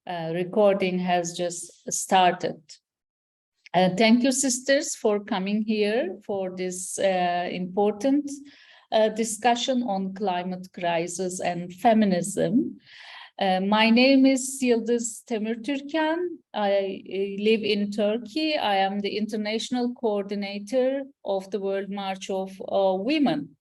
Recording has just started. Thank you, sisters, for coming here for this important discussion on climate crisis and feminism. My name is Yıldız Temirtürkan. I live in Turkey. I am the international coordinator of the World March of Women.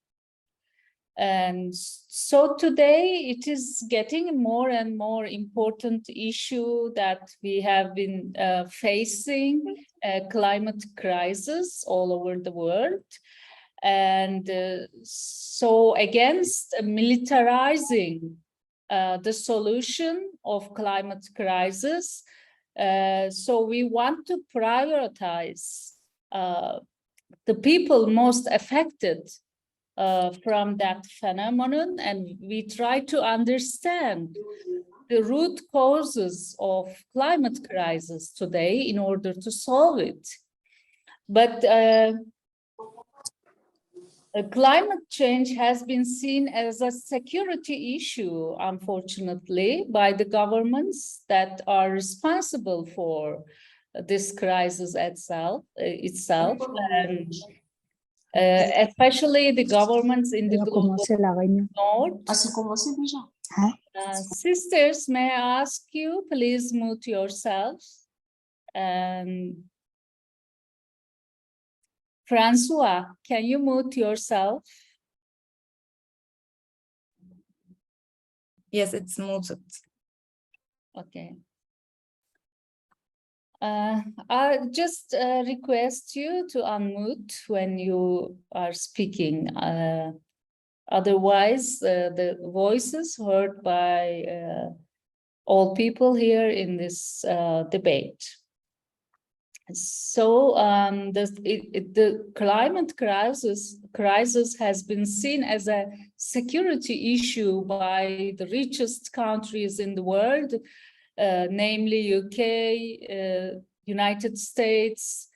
And so today it is getting more and more important issue that we have been facing climate crisis all over the world. And so against militarizing the solution of climate crisis, so we want to prioritize the people most affected from that phenomenon, and we try to understand the root causes of climate crisis today in order to solve it. But climate change has been seen as a security issue, unfortunately, by the governments that are responsible for this crisis itself. And especially the governments in the global north. Sisters, may I ask you, please mute yourselves. Francois, can you mute yourself? Yes, it's muted. Okay. I just request you to unmute when you are speaking. Otherwise, the voices heard by all people here in this debate. So the climate crisis has been seen as a security issue by the richest countries in the world, namely UK, United States,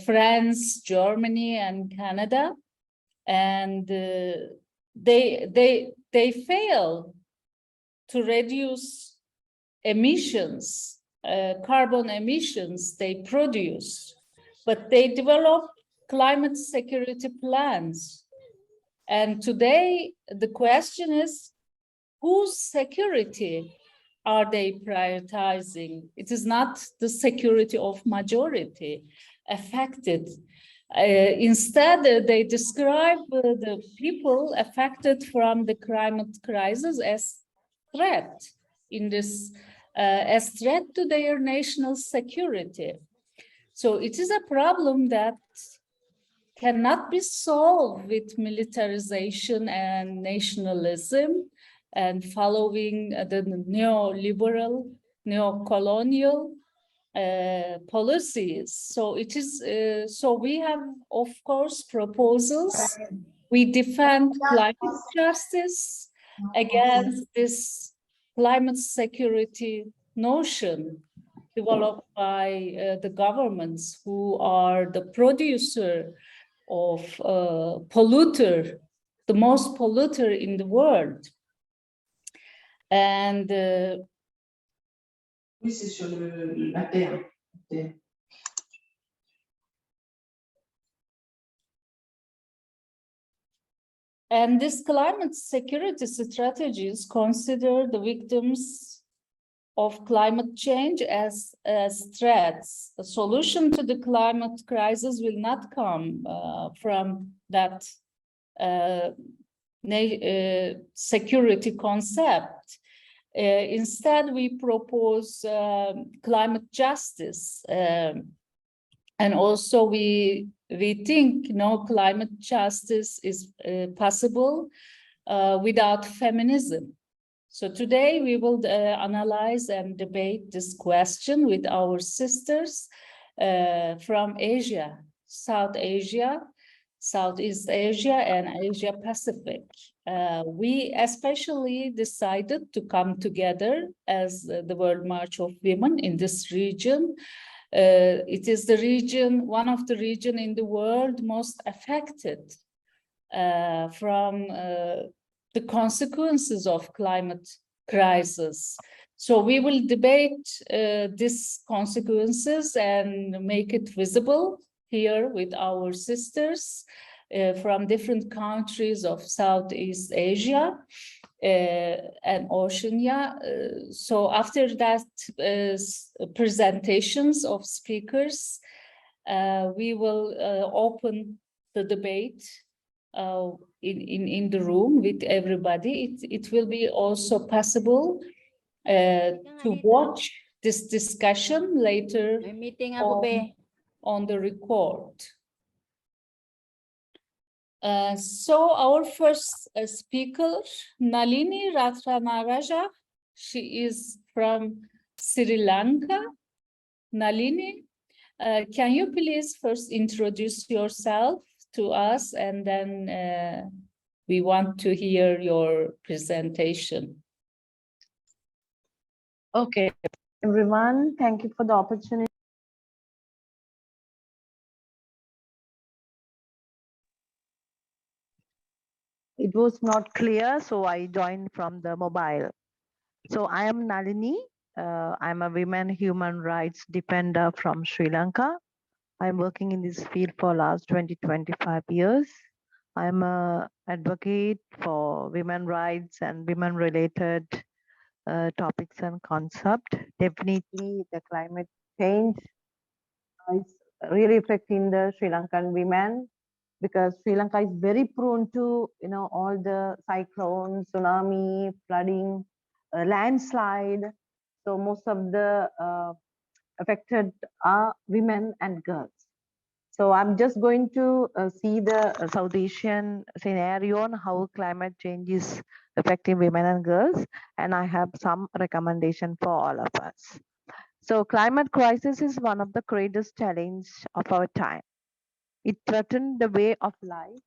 France, Germany, and Canada, and they fail to reduce emissions. Carbon emissions they produce, but they develop climate security plans. And today the question is, whose security are they prioritizing? It is not the security of majority affected. Instead, they describe the people affected from the climate crisis as threat in this as threat to their national security. So it is a problem that cannot be solved with militarization and nationalism and following the neoliberal, neo-colonial policies. So it is. So we have, of course, proposals. We defend climate justice against this climate security notion developed by the governments who are the producer of polluter, the most polluter in the world. And oui, c'est sur la terre. And this climate security strategies consider the victims of climate change as threats. A solution to the climate crisis will not come from that security concept. Instead, we propose climate justice. And also we think climate justice is possible without feminism. So today we will analyze and debate this question with our sisters from Asia, South Asia, Southeast Asia, and Asia Pacific. We especially decided to come together as the World March of Women in this region. It is the region, one of the regions in the world most affected from the consequences of climate crisis. So we will debate these consequences and make it visible here with our sisters from different countries of Southeast Asia and Oceania. So after that presentations of speakers, we will open the debate in the room with everybody. It will be also possible to watch this discussion later on the record. So our first speaker, Nalini Rathnarajah, she is from Sri Lanka. Nalini, can you please first introduce yourself to us, and then we want to hear your presentation. Okay, everyone, thank you for the opportunity. It was not clear, so I joined from the mobile. So I am Nalini. I'm a women human rights defender from Sri Lanka. I'm working in this field for last 25 years. I'm an advocate for women rights and women related topics and concept. Definitely the climate change is really affecting the Sri Lankan women, because Sri Lanka is very prone to all the cyclones, tsunami, flooding, landslide. So most of the affected are women and girls. So I'm just going to see the South Asian scenario on how climate change is affecting women and girls, and I have some recommendation for all of us. So climate crisis is one of the greatest challenges of our time. It threatens the way of life,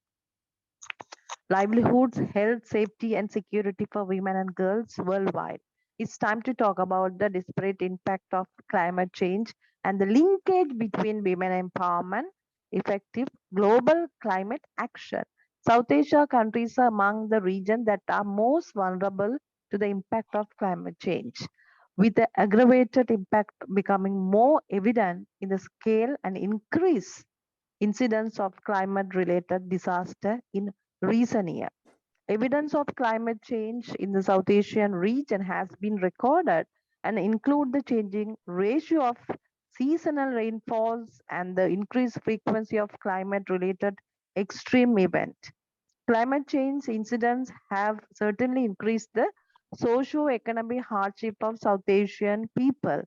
livelihoods, health, safety, and security for women and girls worldwide. It's time to talk about the disparate impact of climate change and the linkage between women empowerment, effective global climate action. South Asia countries are among the regions that are most vulnerable to the impact of climate change, with the aggravated impact becoming more evident in the scale and increase incidence of climate-related disaster in recent years. Evidence of climate change in the South Asian region has been recorded and include the changing ratio of seasonal rainfalls and the increased frequency of climate-related extreme events. Climate change incidents have certainly increased the socio-economic hardship of South Asian people.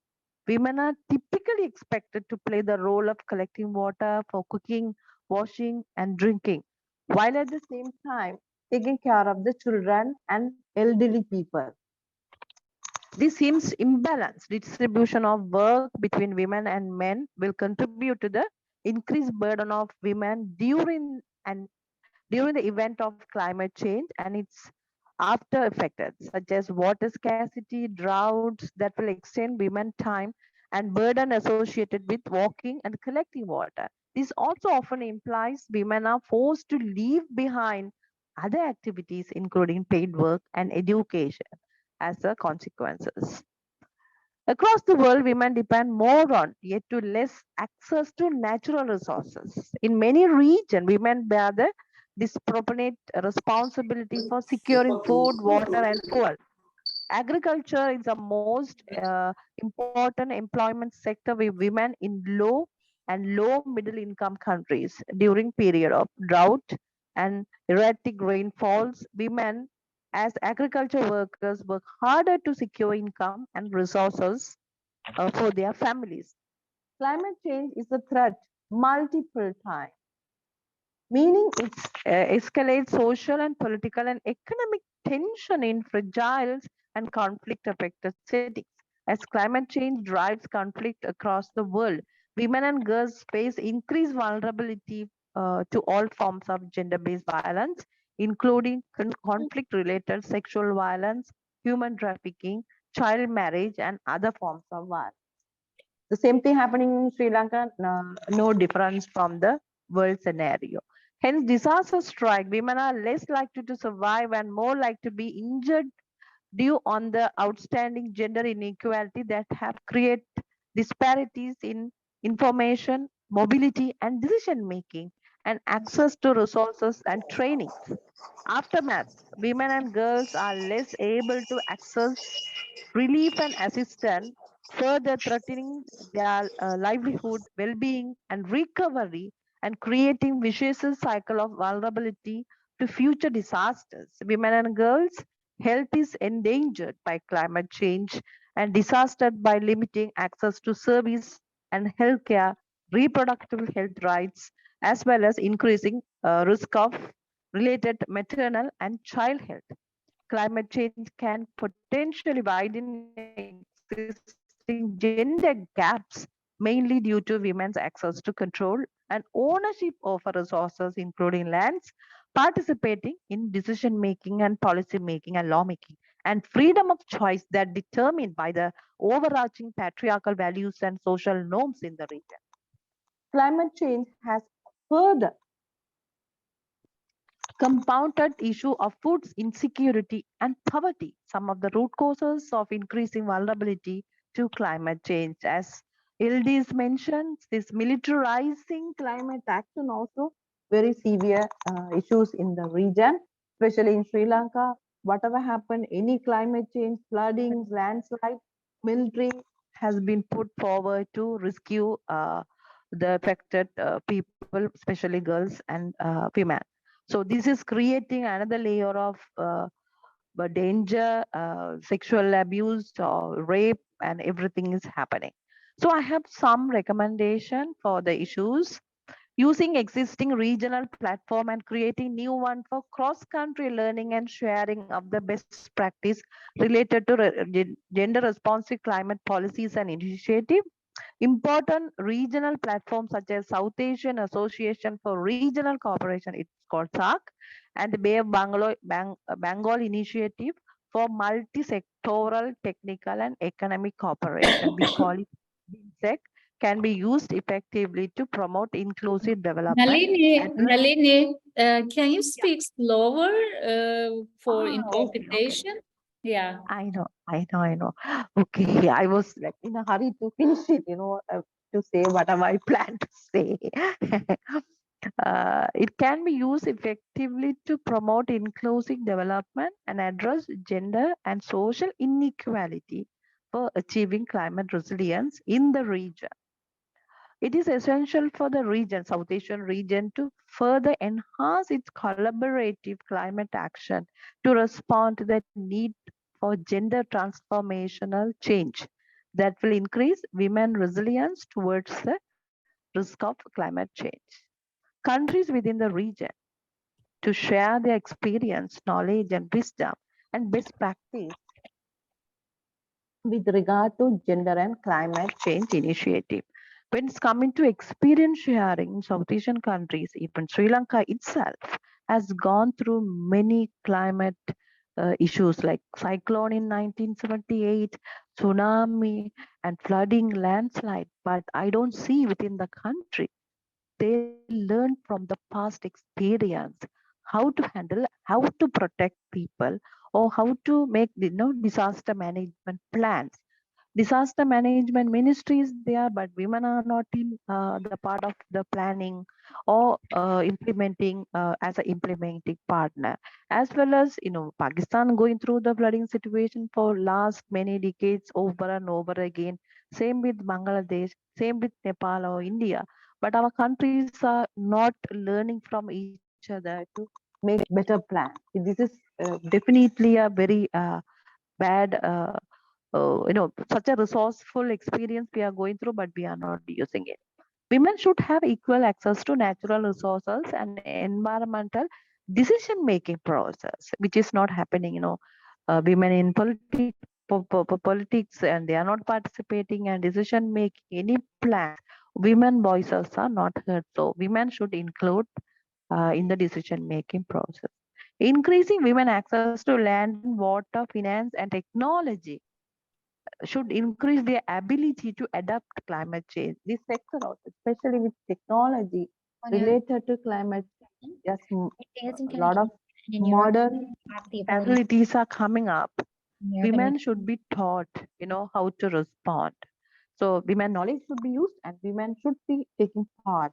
Women are typically expected to play the role of collecting water for cooking, washing, and drinking, while at the same time taking care of the children and elderly people. This seems imbalanced distribution of work between women and men will contribute to the increased burden of women during the event of climate change and its after effects, such as water scarcity, droughts that will extend women time and burden associated with walking and collecting water. This also often implies women are forced to leave behind other activities, including paid work and education, as the consequences. Across the world, women depend more on, yet to less, access to natural resources. In many regions, women bear the disproportionate responsibility for securing food, water, and fuel. Agriculture is the most important employment sector with women in low and low middle income countries. During period of drought and erratic rainfalls, women as agriculture workers work harder to secure income and resources for their families. Climate change is a threat multiple times, meaning it escalates social and political and economic tension in fragile and conflict affected settings. As climate change drives conflict across the world, women and girls face increased vulnerability to all forms of gender-based violence, including conflict-related sexual violence, human trafficking, child marriage, and other forms of violence. The same thing happening in Sri Lanka, no difference from the world scenario. Hence, disasters strike. Women are less likely to survive and more likely to be injured due on the outstanding gender inequality that have created disparities in information, mobility, and decision making, and access to resources and trainings. Aftermath, women and girls are less able to access relief and assistance, further threatening their livelihood, well-being, and recovery, and creating vicious cycle of vulnerability to future disasters. Women and girls' health is endangered by climate change and disastered by limiting access to service and healthcare, reproductive health rights, as well as increasing risk of related maternal and child health. Climate change can potentially widen existing gender gaps, mainly due to women's access to control and ownership of resources, including lands, participating in decision making and policy making and lawmaking, and freedom of choice that determined by the overarching patriarchal values and social norms in the region. Climate change has further compounded issue of food insecurity and poverty, some of the root causes of increasing vulnerability to climate change. As Ildis mentioned, this militarizing climate action also very severe issues in the region, especially in Sri Lanka. Whatever happened, any climate change, flooding, landslide, military has been put forward to rescue the affected people, especially girls and women. So this is creating another layer of danger, sexual abuse, or rape, and everything is happening. So I have some recommendation for the issues. Using existing regional platform and creating new one for cross-country learning and sharing of the best practice related to gender responsive climate policies and initiative. Important regional platforms such as South Asian Association for Regional Cooperation, it's called SAC, and the Bay of Bengal Initiative for Multi-Sectoral Technical and Economic Cooperation. We call it BIMSEC, can be used effectively to promote inclusive development. Nalini, can you speak slower for Okay. interpretation? Yeah. I know. Okay, I was like in a hurry to finish it, to say whatever I planned to say. It can be used effectively to promote inclusive development and address gender and social inequality for achieving climate resilience in the region. It is essential for the region, South Asian region, to further enhance its collaborative climate action to respond to the need for gender transformational change that will increase women resilience towards the risk of climate change. Countries within the region to share their experience, knowledge, and wisdom and best practice with regard to gender and climate change initiative. When it's coming to experience sharing in South Asian countries, even Sri Lanka itself has gone through many climate issues like cyclone in 1978, tsunami, and flooding, landslide. But I don't see within the country they learn from the past experience how to handle, how to protect people, or how to make disaster management plans. Disaster management ministry is there, but women are not in the part of the planning or implementing as an implementing partner. As well as Pakistan going through the flooding situation for last many decades over and over again. Same with Bangladesh, same with Nepal or India. But our countries are not learning from each other to make better plans. This is definitely a very bad such a resourceful experience we are going through, but we are not using it. Women should have equal access to natural resources and environmental decision making process, which is not happening. Women in politics, and they are not participating and decision making any plans. Women voices are not heard, so women should include in the decision making process. Increasing women access to land, water, finance, and technology should increase their ability to adapt climate change. This sector, also, especially with technology related to climate change, yes, a lot of modern facilities are coming up. Women should be taught, how to respond. So women knowledge should be used, and women should be taking part,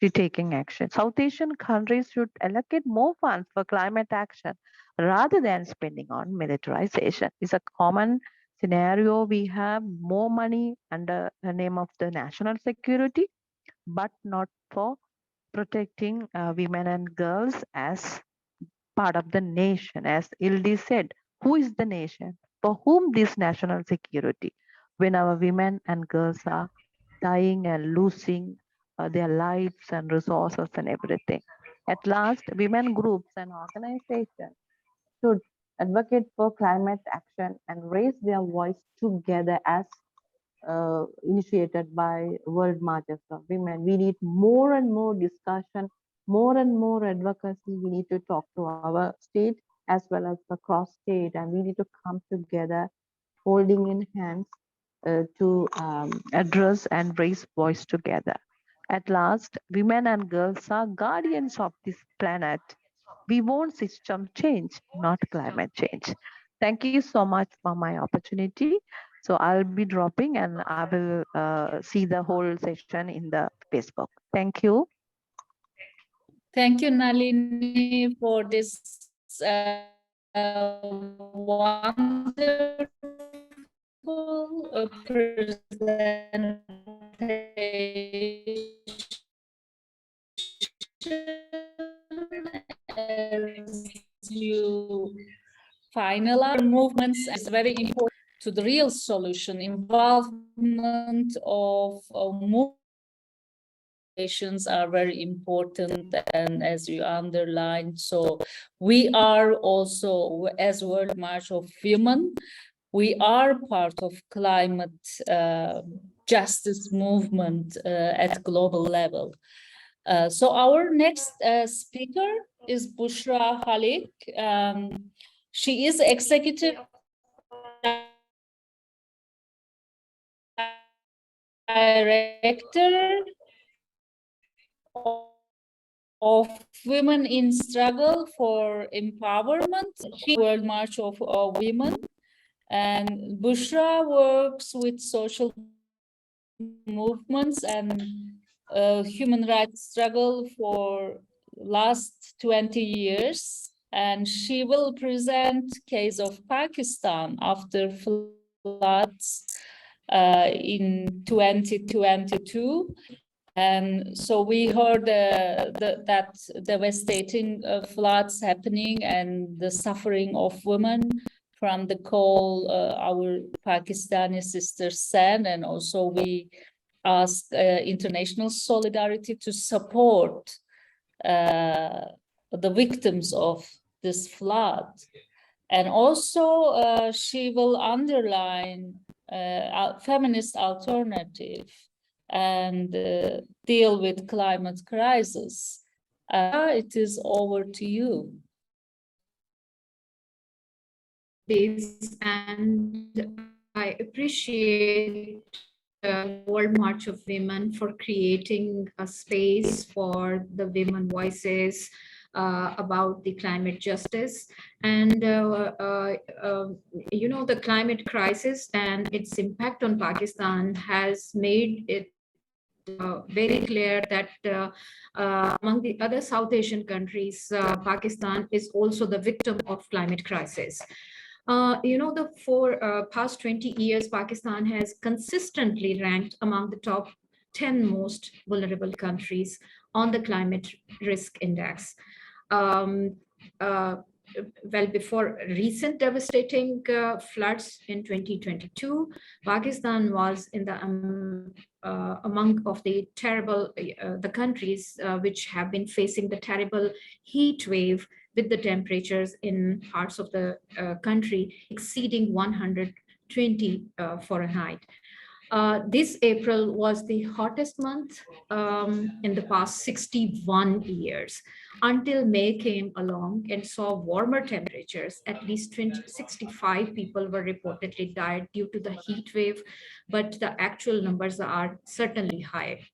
to taking action. South Asian countries should allocate more funds for climate action rather than spending on militarization. It's a common scenario. We have more money under the name of the national security, but not for protecting women and girls as part of the nation. As Ildi said, who is the nation? For whom this national security? When our women and girls are dying and losing their lives and resources and everything. At last, women groups and organizations should advocate for climate action and raise their voice together as initiated by World Marches of Women. We need more and more discussion, more and more advocacy. We need to talk to our state as well as the cross state, and we need to come together, holding in hands to address and raise voice together. At last, women and girls are guardians of this planet. We want system change, not climate change. Thank you so much for my opportunity. So I'll be dropping and I will see the whole session in the Facebook. Thank you. Thank you, Nalini, for this wonderful presentation. As you finalize movements is very important to the real solution, involvement of movements are very important, and as you underlined, so we are also, as World March of Women, we are part of climate justice movement at global level. So our next speaker is Bushra Khaliq. She is executive director of Women in Struggle for Empowerment, World March of Women. And Bushra works with social movements and human rights struggle for last 20 years. And she will present case of Pakistan after floods in 2022. And so we heard that devastating floods happening and the suffering of women from the call our Pakistani sisters sent, and also we ask international solidarity to support the victims of this flood. And also she will underline feminist alternative and deal with climate crisis. It is over to you. And I appreciate World March of Women for creating a space for the women voices about the climate justice. And the climate crisis and its impact on Pakistan has made it very clear that among the other South Asian countries, Pakistan is also the victim of climate crisis. For past 20 years, Pakistan has consistently ranked among the top 10 most vulnerable countries on the climate risk index. Well, before recent devastating floods in 2022, Pakistan was in the among of the terrible the countries which have been facing the terrible heat wave, with the temperatures in parts of the country exceeding 120 Fahrenheit. This April was the hottest month in the past 61 years, until May came along and saw warmer temperatures. At least 65 people were reportedly died due to the heat wave, but the actual numbers are certainly high.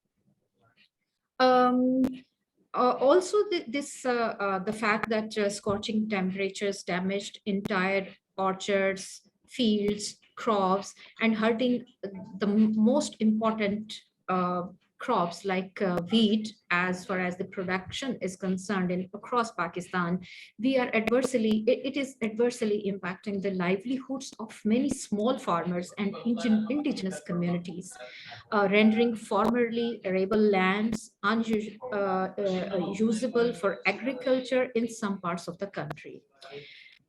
Also, the fact that scorching temperatures damaged entire orchards, fields, crops, and hurting the most important crops like wheat, as far as the production is concerned in across Pakistan, it is adversely impacting the livelihoods of many small farmers and indigenous communities, rendering formerly arable lands unusable for agriculture in some parts of the country.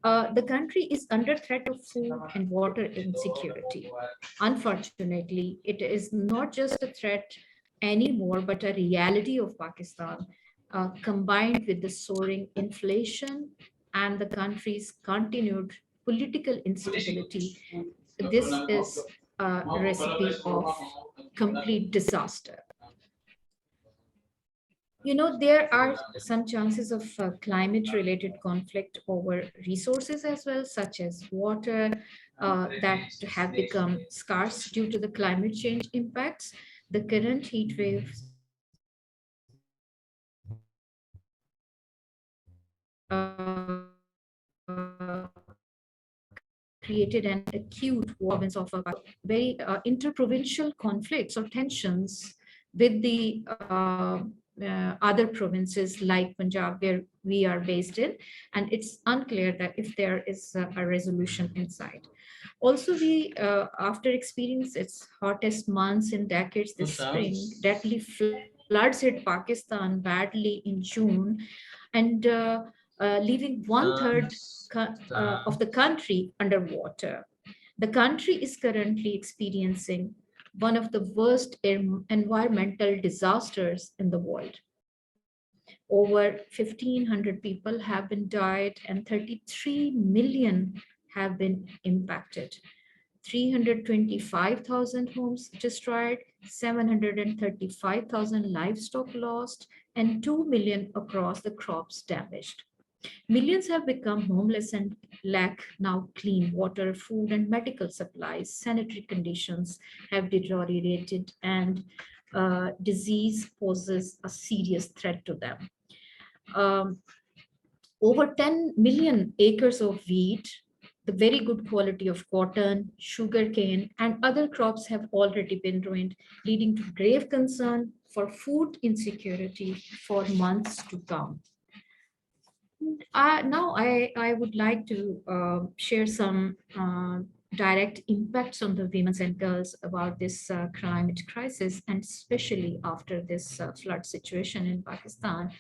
The country is under threat of food and water insecurity. Unfortunately, it is not just a threat anymore, but a reality of Pakistan, combined with the soaring inflation and the country's continued political instability. This is a recipe of complete disaster. You know, there are some chances of climate-related conflict over resources as well, such as water, that have become scarce due to the climate change impacts. The current heat waves created an acute province of very interprovincial conflicts or tensions with the other provinces like Punjab, where we are based in, and it's unclear that if there is a resolution in sight. Also, we, after experience its hottest months in decades this spring, deadly floods hit Pakistan badly in June, and leaving 1/3 of the country underwater. The country is currently experiencing one of the worst environmental disasters in the world. Over 1,500 people have been died and 33 million have been impacted. 325,000 homes destroyed, 735,000 livestock lost, and 2 million across the crops damaged. Millions have become homeless and lack now clean water, food, and medical supplies. Sanitary conditions have deteriorated, and disease poses a serious threat to them. Over 10 million acres of wheat, the very good quality of cotton, sugarcane, and other crops have already been ruined, leading to grave concern for food insecurity for months to come. Now I would like to share some direct impacts on the women and girls about this climate crisis, and especially after this flood situation in Pakistan.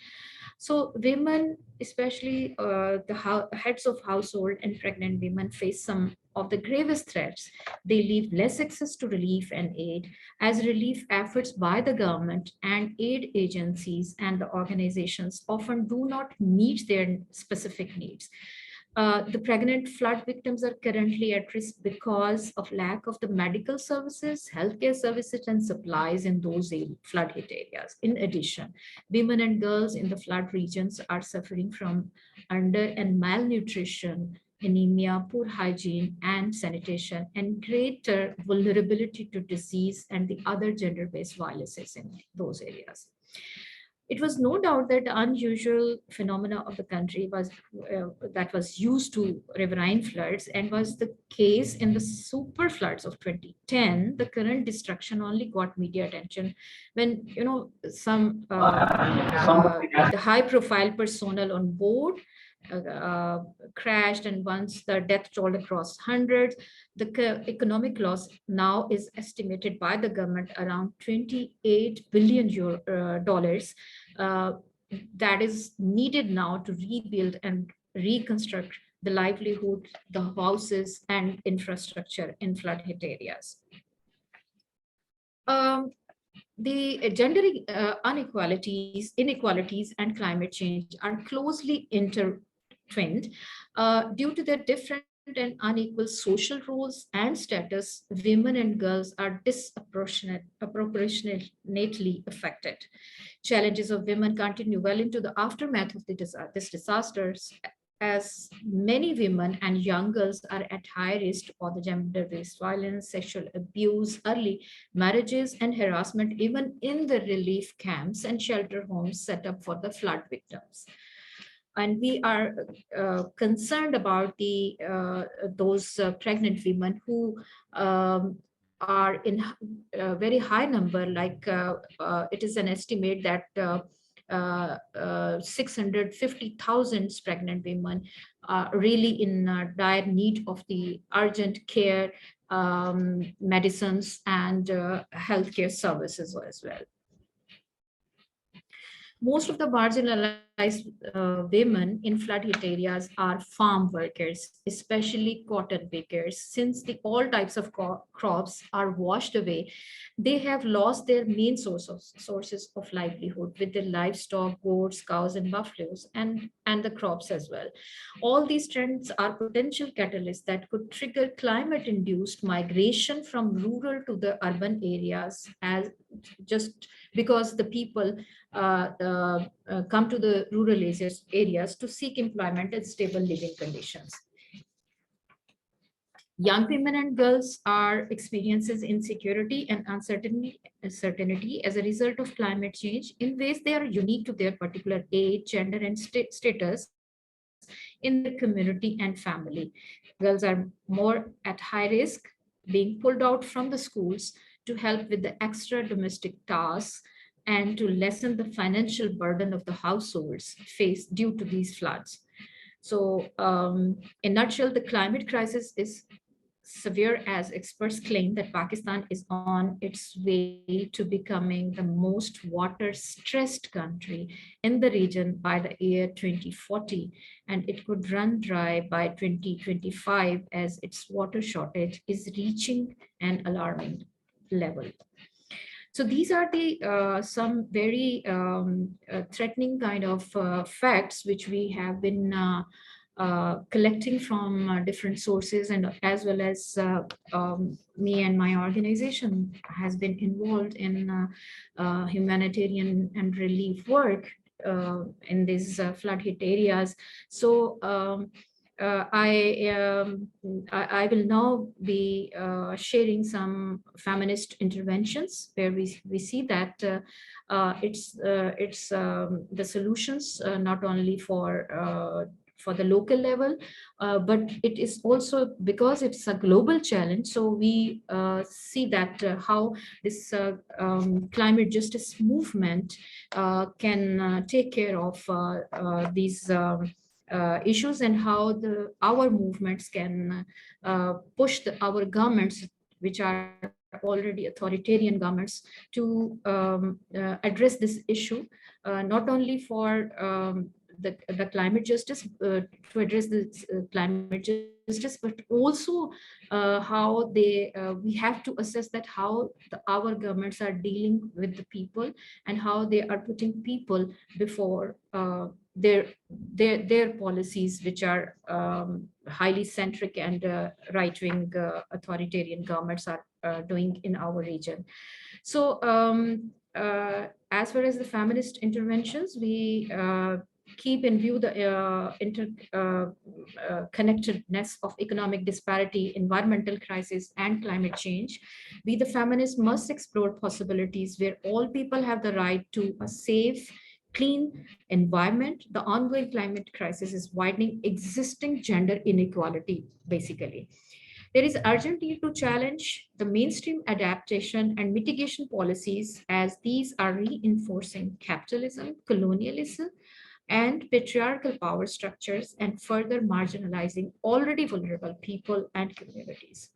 So women, especially the heads of household and pregnant women, face some of the gravest threats. They leave less access to relief and aid, as relief efforts by the government and aid agencies and the organizations often do not meet their specific needs. The pregnant flood victims are currently at risk because of lack of the medical services, healthcare services, and supplies in those flood hit areas. In addition, women and girls in the flood regions are suffering from under and malnutrition, anemia, poor hygiene and sanitation, and greater vulnerability to disease and the other gender-based violences in those areas. It was no doubt that the unusual phenomena of the country was that was used to riverine floods, and was the case in the super floods of 2010. The current destruction only got media attention when, you know, some the high-profile personnel on board crashed, and once the death toll across hundreds. The economic loss now is estimated by the government around $28 billion that is needed now to rebuild and reconstruct the livelihood, the houses, and infrastructure in flood hit areas. The gender inequalities, and climate change are closely intertwined due to their different and unequal social roles and status. Women and girls are disproportionately affected. Challenges of women continue well into the aftermath of this disasters, as many women and young girls are at high risk for the gender-based violence, sexual abuse, early marriages, and harassment, even in the relief camps and shelter homes set up for the flood victims. And we are concerned about those pregnant women who are in a very high number, like it is an estimate that 650,000 pregnant women are really in dire need of the urgent care, medicines, and healthcare services as well. Most of the marginalized women in flood-hit areas are farm workers, especially cotton pickers. Since all types of crops are washed away, they have lost their main sources of livelihood with their livestock, goats, cows, and buffaloes, and the crops as well. All these trends are potential catalysts that could trigger climate-induced migration from rural to the urban areas, as just because the people come to the rural areas to seek employment and stable living conditions. Young women and girls are experiencing insecurity and uncertainty as a result of climate change in ways they are unique to their particular age, gender, and status in their community and family. Girls are more at high risk, being pulled out from the schools to help with the extra domestic tasks and to lessen the financial burden of the households faced due to these floods. So in a nutshell, the climate crisis is severe, as experts claim that Pakistan is on its way to becoming the most water-stressed country in the region by the year 2040, and it could run dry by 2025 as its water shortage is reaching an alarming level. So these are the some very threatening kind of facts which we have been collecting from different sources, and as well as me and my organization has been involved in humanitarian and relief work in these flood-hit areas. So I will now be sharing some feminist interventions where we see that it's the solutions not only for the local level, but it is also because it's a global challenge. So we see that how this climate justice movement can take care of these issues, and how our movements can push our governments, which are already authoritarian governments, to address this issue, not only for the climate justice, to address this climate justice, but also how we have to assess that how our governments are dealing with the people, and how they are putting people before their policies, which are highly centric and right-wing authoritarian governments are doing in our region. So as far as the feminist interventions, we keep in view the connectedness of economic disparity, environmental crisis, and climate change. We, the feminists, must explore possibilities where all people have the right to a safe, clean environment. The ongoing climate crisis is widening existing gender inequality, basically. There is urgent need to challenge the mainstream adaptation and mitigation policies, as these are reinforcing capitalism, colonialism, and patriarchal power structures, and further marginalizing already vulnerable people and communities.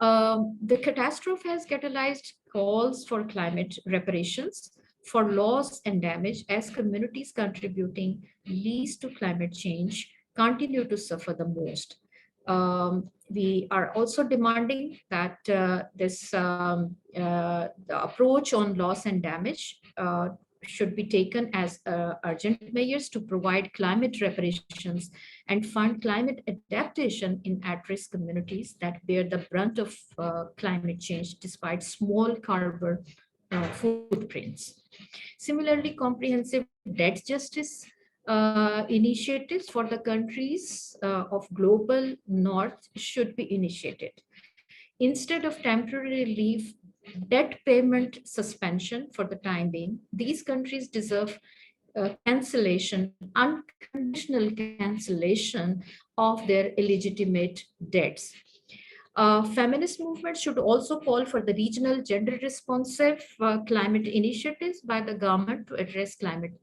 The catastrophe has catalyzed calls for climate reparations, for loss and damage, as communities contributing least to climate change continue to suffer the most. We are also demanding that the approach on loss and damage should be taken as urgent measures to provide climate reparations and fund climate adaptation in at-risk communities that bear the brunt of climate change despite small carbon footprints. Similarly, comprehensive debt justice initiatives for the countries of global north should be initiated. Instead of temporary relief, debt payment suspension for the time being, these countries deserve cancellation, unconditional cancellation of their illegitimate debts. Feminist movement should also call for the regional gender responsive climate initiatives by the government to address climate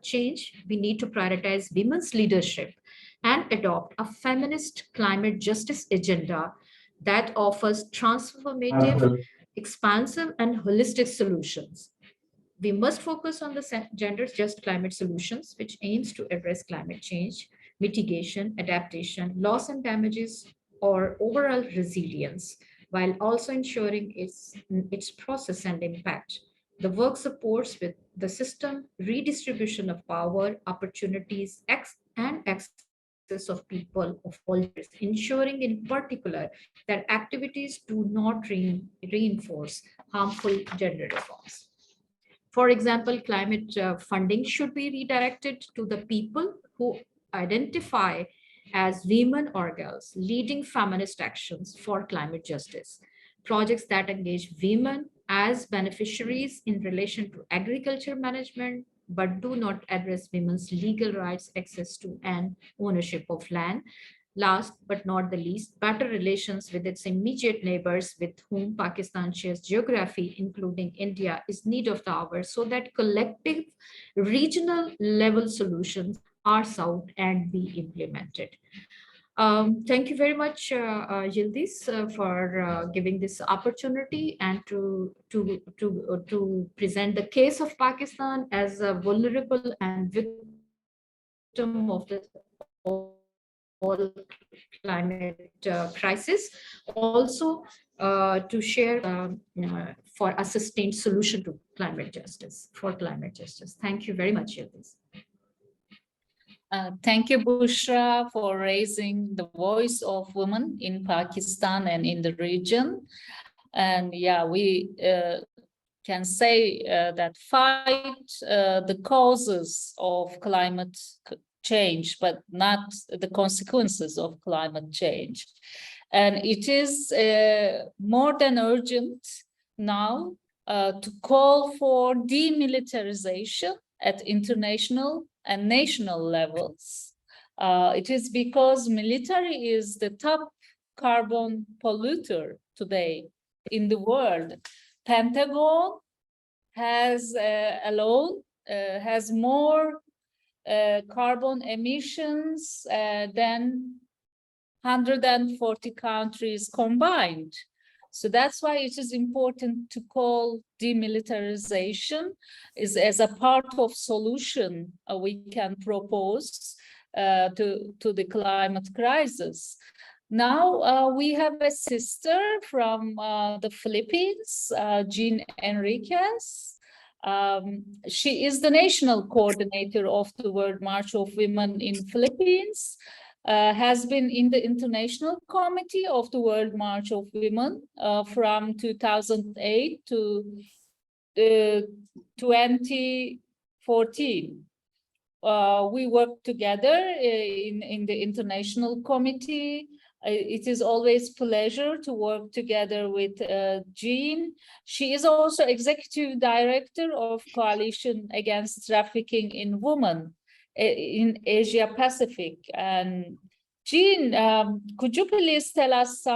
change. We need to prioritize women's leadership and adopt a feminist climate justice agenda that offers transformative, expansive, and holistic solutions. We must focus on the gender-just climate solutions, which aims to address climate change, mitigation, adaptation, loss and damages, or overall resilience, while also ensuring its process and impact. The work supports with the system redistribution of power, opportunities, and access of people of all genders, ensuring in particular that activities do not reinforce harmful gender reforms. For example, climate funding should be redirected to the people who identify as women or girls, leading feminist actions for climate justice. Projects that engage women as beneficiaries in relation to agriculture management, but do not address women's legal rights, access to and ownership of land. Last but not the least, better relations with its immediate neighbors with whom Pakistan shares geography, including India, is need of the hour so that collective regional level solutions are sought and be implemented. Thank you very much, Yildiz, for giving this opportunity and to present the case of Pakistan as a vulnerable and victim of the all climate crisis, also to share for a sustained solution to climate justice, for climate justice. Thank you very much, Yildiz. Thank you, Bushra, for raising the voice of women in Pakistan and in the region. And yeah, we can say that fight the causes of climate change, but not the consequences of climate change. And it is more than urgent now to call for demilitarization at international and national levels. It is because military is the top carbon polluter today in the world. Pentagon has alone has more carbon emissions than 140 countries combined. So that's why it is important to call demilitarization is as a part of solution we can propose to the climate crisis. Now we have a sister from the Philippines, Jean Enriquez. She is the national coordinator of the World March of Women in Philippines, has been in the International Committee of the World March of Women from 2008 to 2014. We worked together in the International Committee. It is always a pleasure to work together with Jean. She is also Executive Director of Coalition Against Trafficking in Women in Asia Pacific. And Jean, could you please tell us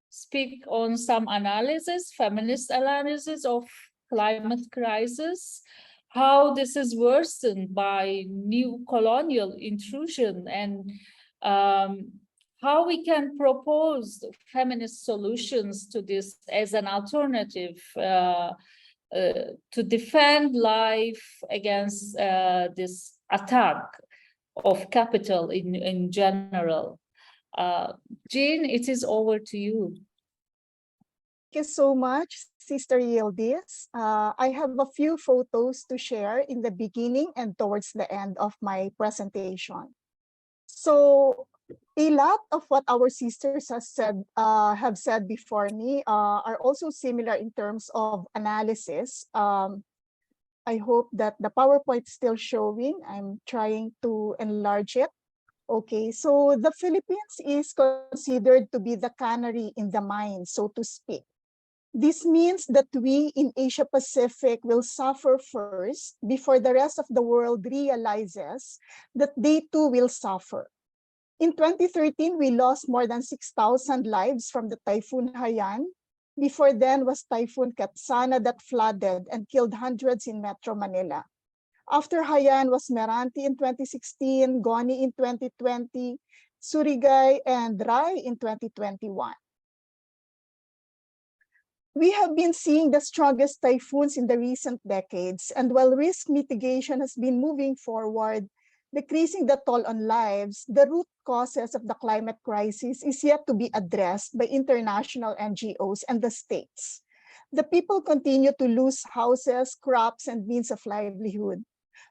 speak on some analysis, feminist analysis of climate crisis, how this is worsened by new colonial intrusion, and how we can propose feminist solutions to this as an alternative to defend life against this attack of capital in general. Jean, it is over to you. Thank you so much, Sister Yildiz. I have a few photos to share in the beginning and towards the end of my presentation. So a lot of what our sisters have said before me are also similar in terms of analysis. I hope that the PowerPoint is still showing. I'm trying to enlarge it. Okay, so the Philippines is considered to be the canary in the mine, so to speak. This means that we in Asia Pacific will suffer first before the rest of the world realizes that they too will suffer. In 2013, we lost more than 6,000 lives from the Typhoon Haiyan. Before then was Typhoon Katjasungkana that flooded and killed hundreds in Metro Manila. After Haiyan was Meranti in 2016, Goni in 2020, Surigay and Rai in 2021. We have been seeing the strongest typhoons in the recent decades, and while risk mitigation has been moving forward, decreasing the toll on lives, the root causes of the climate crisis is yet to be addressed by international NGOs and the states. The people continue to lose houses, crops, and means of livelihood.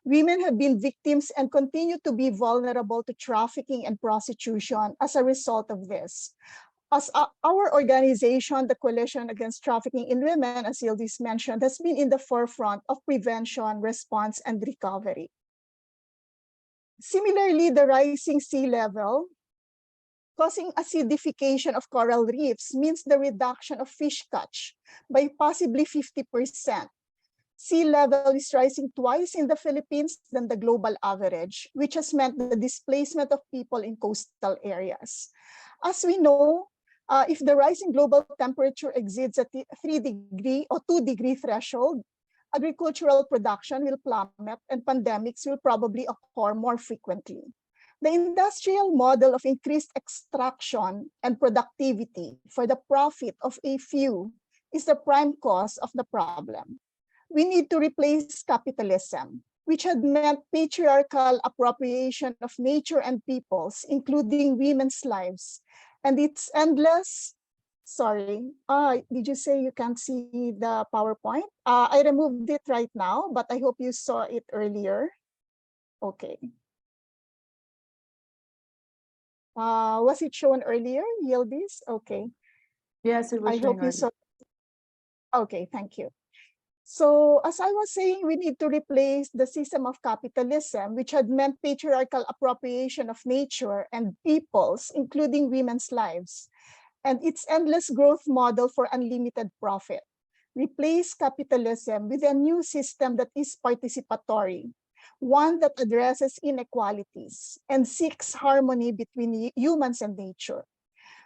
Women have been victims and continue to be vulnerable to trafficking and prostitution as a result of this. As our organization, the Coalition Against Trafficking in Women, as Yildiz mentioned, has been in the forefront of prevention, response, and recovery. Similarly, the rising sea level causing acidification of coral reefs means the reduction of fish catch by possibly 50%. Sea level is rising twice in the Philippines than the global average, which has meant the displacement of people in coastal areas. As we know, if the rising global temperature exceeds a 3-degree or 2-degree threshold, agricultural production will plummet and pandemics will probably occur more frequently. The industrial model of increased extraction and productivity for the profit of a few is the prime cause of the problem. We need to replace capitalism, which had meant patriarchal appropriation of nature and peoples, including women's lives, and its endless, did you say you can't see the PowerPoint? I removed it right now, but I hope you saw it earlier. Okay. Was it shown earlier, Yildiz? Okay. Yes, it was I hope you showing saw. Okay, thank you. So as I was saying, we need to replace the system of capitalism, which had meant patriarchal appropriation of nature and peoples, including women's lives, and its endless growth model for unlimited profit. Replace capitalism with a new system that is participatory, one that addresses inequalities and seeks harmony between humans and nature.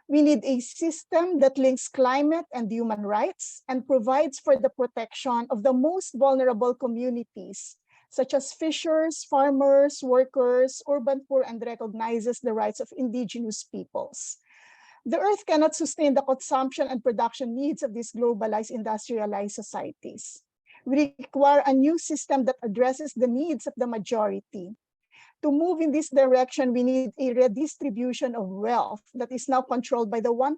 We need a system that links climate and human rights and provides for the protection of the most vulnerable communities, such as fishers, farmers, workers, urban poor, and recognizes the rights of indigenous peoples. The Earth cannot sustain the consumption and production needs of these globalized, industrialized societies. We require a new system that addresses the needs of the majority. To move in this direction, we need a redistribution of wealth that is now controlled by the 1%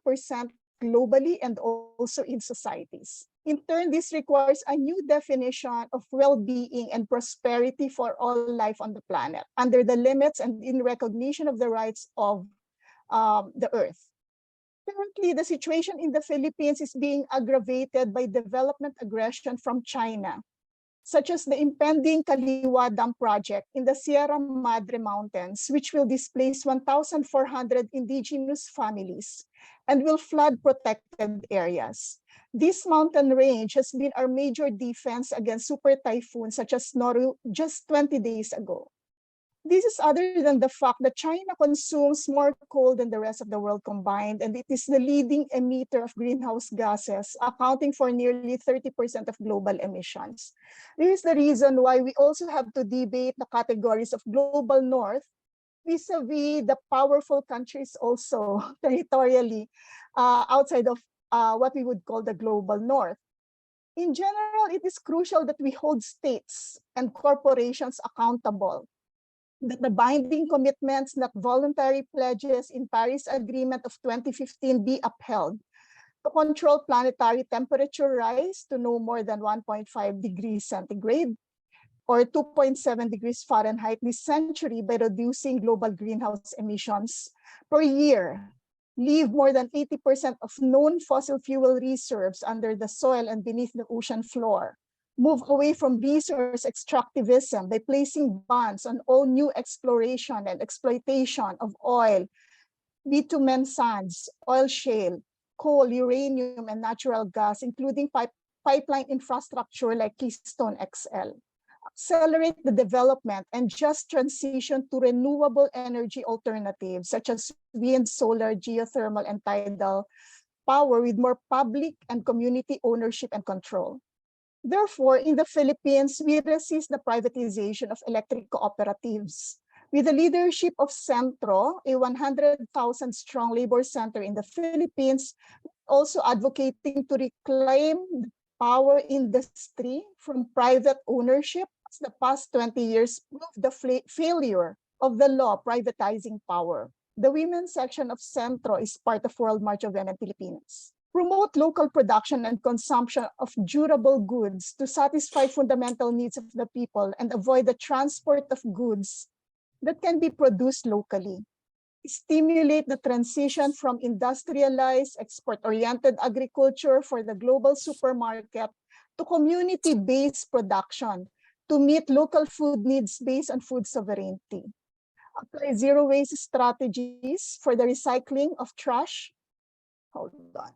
globally and also in societies. In turn, this requires a new definition of well-being and prosperity for all life on the planet, under the limits and in recognition of the rights of the Earth. Currently, the situation in the Philippines is being aggravated by development aggression from China, such as the impending Kaliwa Dam project in the Sierra Madre Mountains, which will displace 1,400 indigenous families and will flood protected areas. This mountain range has been our major defense against super typhoons such as Noru just 20 days ago. This is other than the fact that China consumes more coal than the rest of the world combined, and it is the leading emitter of greenhouse gases, accounting for nearly 30% of global emissions. This is the reason why we also have to debate the categories of global north vis-a-vis the powerful countries also territorially outside of what we would call the global north. In general, it is crucial that we hold states and corporations accountable, that the binding commitments, not voluntary pledges in Paris Agreement of 2015 be upheld to control planetary temperature rise to no more than 1.5 degrees centigrade or 2.7 degrees Fahrenheit this century by reducing global greenhouse emissions per year, leave more than 80% of known fossil fuel reserves under the soil and beneath the ocean floor, move away from resource extractivism by placing bans on all new exploration and exploitation of oil, bitumen sands, oil shale, coal, uranium, and natural gas, including pipeline infrastructure like Keystone XL. Accelerate the development and just transition to renewable energy alternatives such as wind, solar, geothermal, and tidal power with more public and community ownership and control. Therefore, in the Philippines, we resist the privatization of electric cooperatives. With the leadership of Centro, a 100,000 strong labor center in the Philippines, also advocating to reclaim the power industry from private ownership, as the past 20 years proved the failure of the law privatizing power. The women's section of Centro is part of World March of Women Filipinas. Promote local production and consumption of durable goods to satisfy fundamental needs of the people and avoid the transport of goods that can be produced locally. Stimulate the transition from industrialized, export-oriented agriculture for the global supermarket to community-based production to meet local food needs based on food sovereignty. Apply zero-waste strategies for the recycling of trash. Hold on.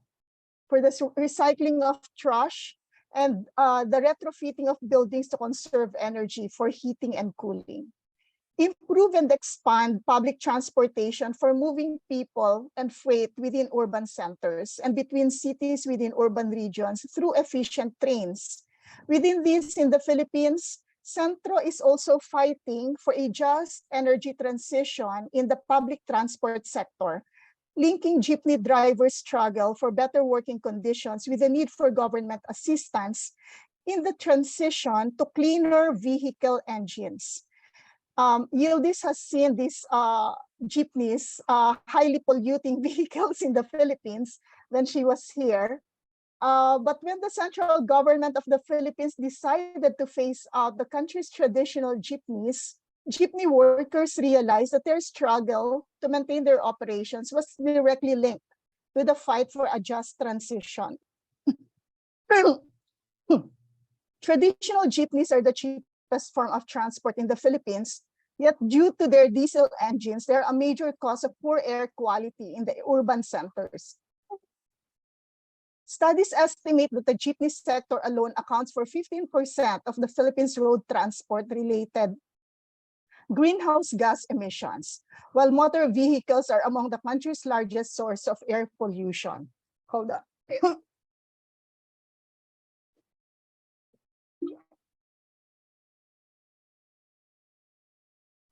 For the recycling of trash and the retrofitting of buildings to conserve energy for heating and cooling. Improve and expand public transportation for moving people and freight within urban centers and between cities within urban regions through efficient trains. Within this, in the Philippines, Centro is also fighting for a just energy transition in the public transport sector, linking jeepney drivers' struggle for better working conditions with the need for government assistance in the transition to cleaner vehicle engines. Yildiz has seen these jeepneys, highly polluting vehicles in the Philippines when she was here. But when the central government of the Philippines decided to phase out the country's traditional jeepneys, jeepney workers realized that their struggle to maintain their operations was directly linked with the fight for a just transition. Traditional jeepneys are the cheapest form of transport in the Philippines, yet due to their diesel engines, they're a major cause of poor air quality in the urban centers. Studies estimate that the jeepney sector alone accounts for 15% of the Philippines' road transport-related greenhouse gas emissions, while motor vehicles are among the country's largest source of air pollution. Hold on.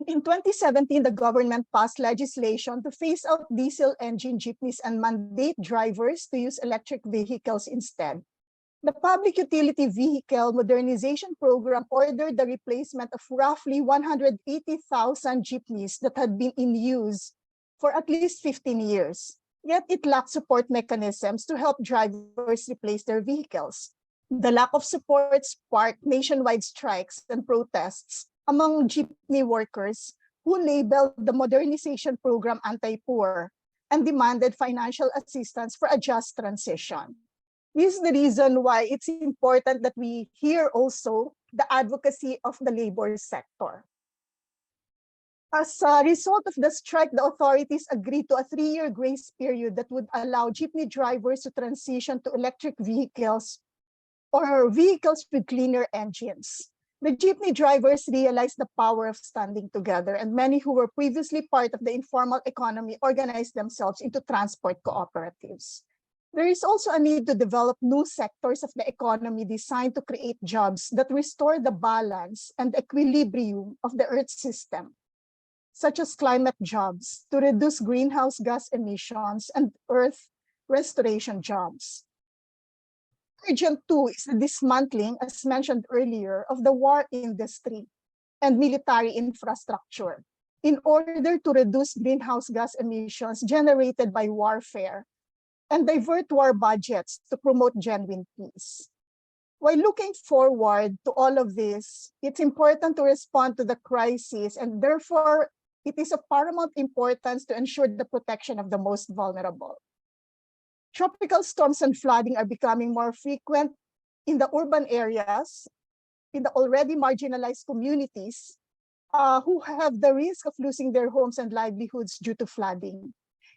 In 2017, the government passed legislation to phase out diesel engine jeepneys and mandate drivers to use electric vehicles instead. The Public Utility Vehicle Modernization Program ordered the replacement of roughly 180,000 jeepneys that had been in use for at least 15 years. Yet it lacked support mechanisms to help drivers replace their vehicles. The lack of support sparked nationwide strikes and protests among jeepney workers who labeled the modernization program anti-poor and demanded financial assistance for a just transition. This is the reason why it's important that we hear also the advocacy of the labor sector. As a result of the strike, the authorities agreed to a 3-year grace period that would allow jeepney drivers to transition to electric vehicles or vehicles with cleaner engines. The jeepney drivers realized the power of standing together, and many who were previously part of the informal economy organized themselves into transport cooperatives. There is also a need to develop new sectors of the economy designed to create jobs that restore the balance and equilibrium of the Earth system, such as climate jobs to reduce greenhouse gas emissions and Earth restoration jobs. Urgent too is the dismantling, as mentioned earlier, of the war industry and military infrastructure in order to reduce greenhouse gas emissions generated by warfare and divert war budgets to promote genuine peace. While looking forward to all of this, it's important to respond to the crisis, and therefore it is of paramount importance to ensure the protection of the most vulnerable. Tropical storms and flooding are becoming more frequent in the urban areas in the already marginalized communities who have the risk of losing their homes and livelihoods due to flooding.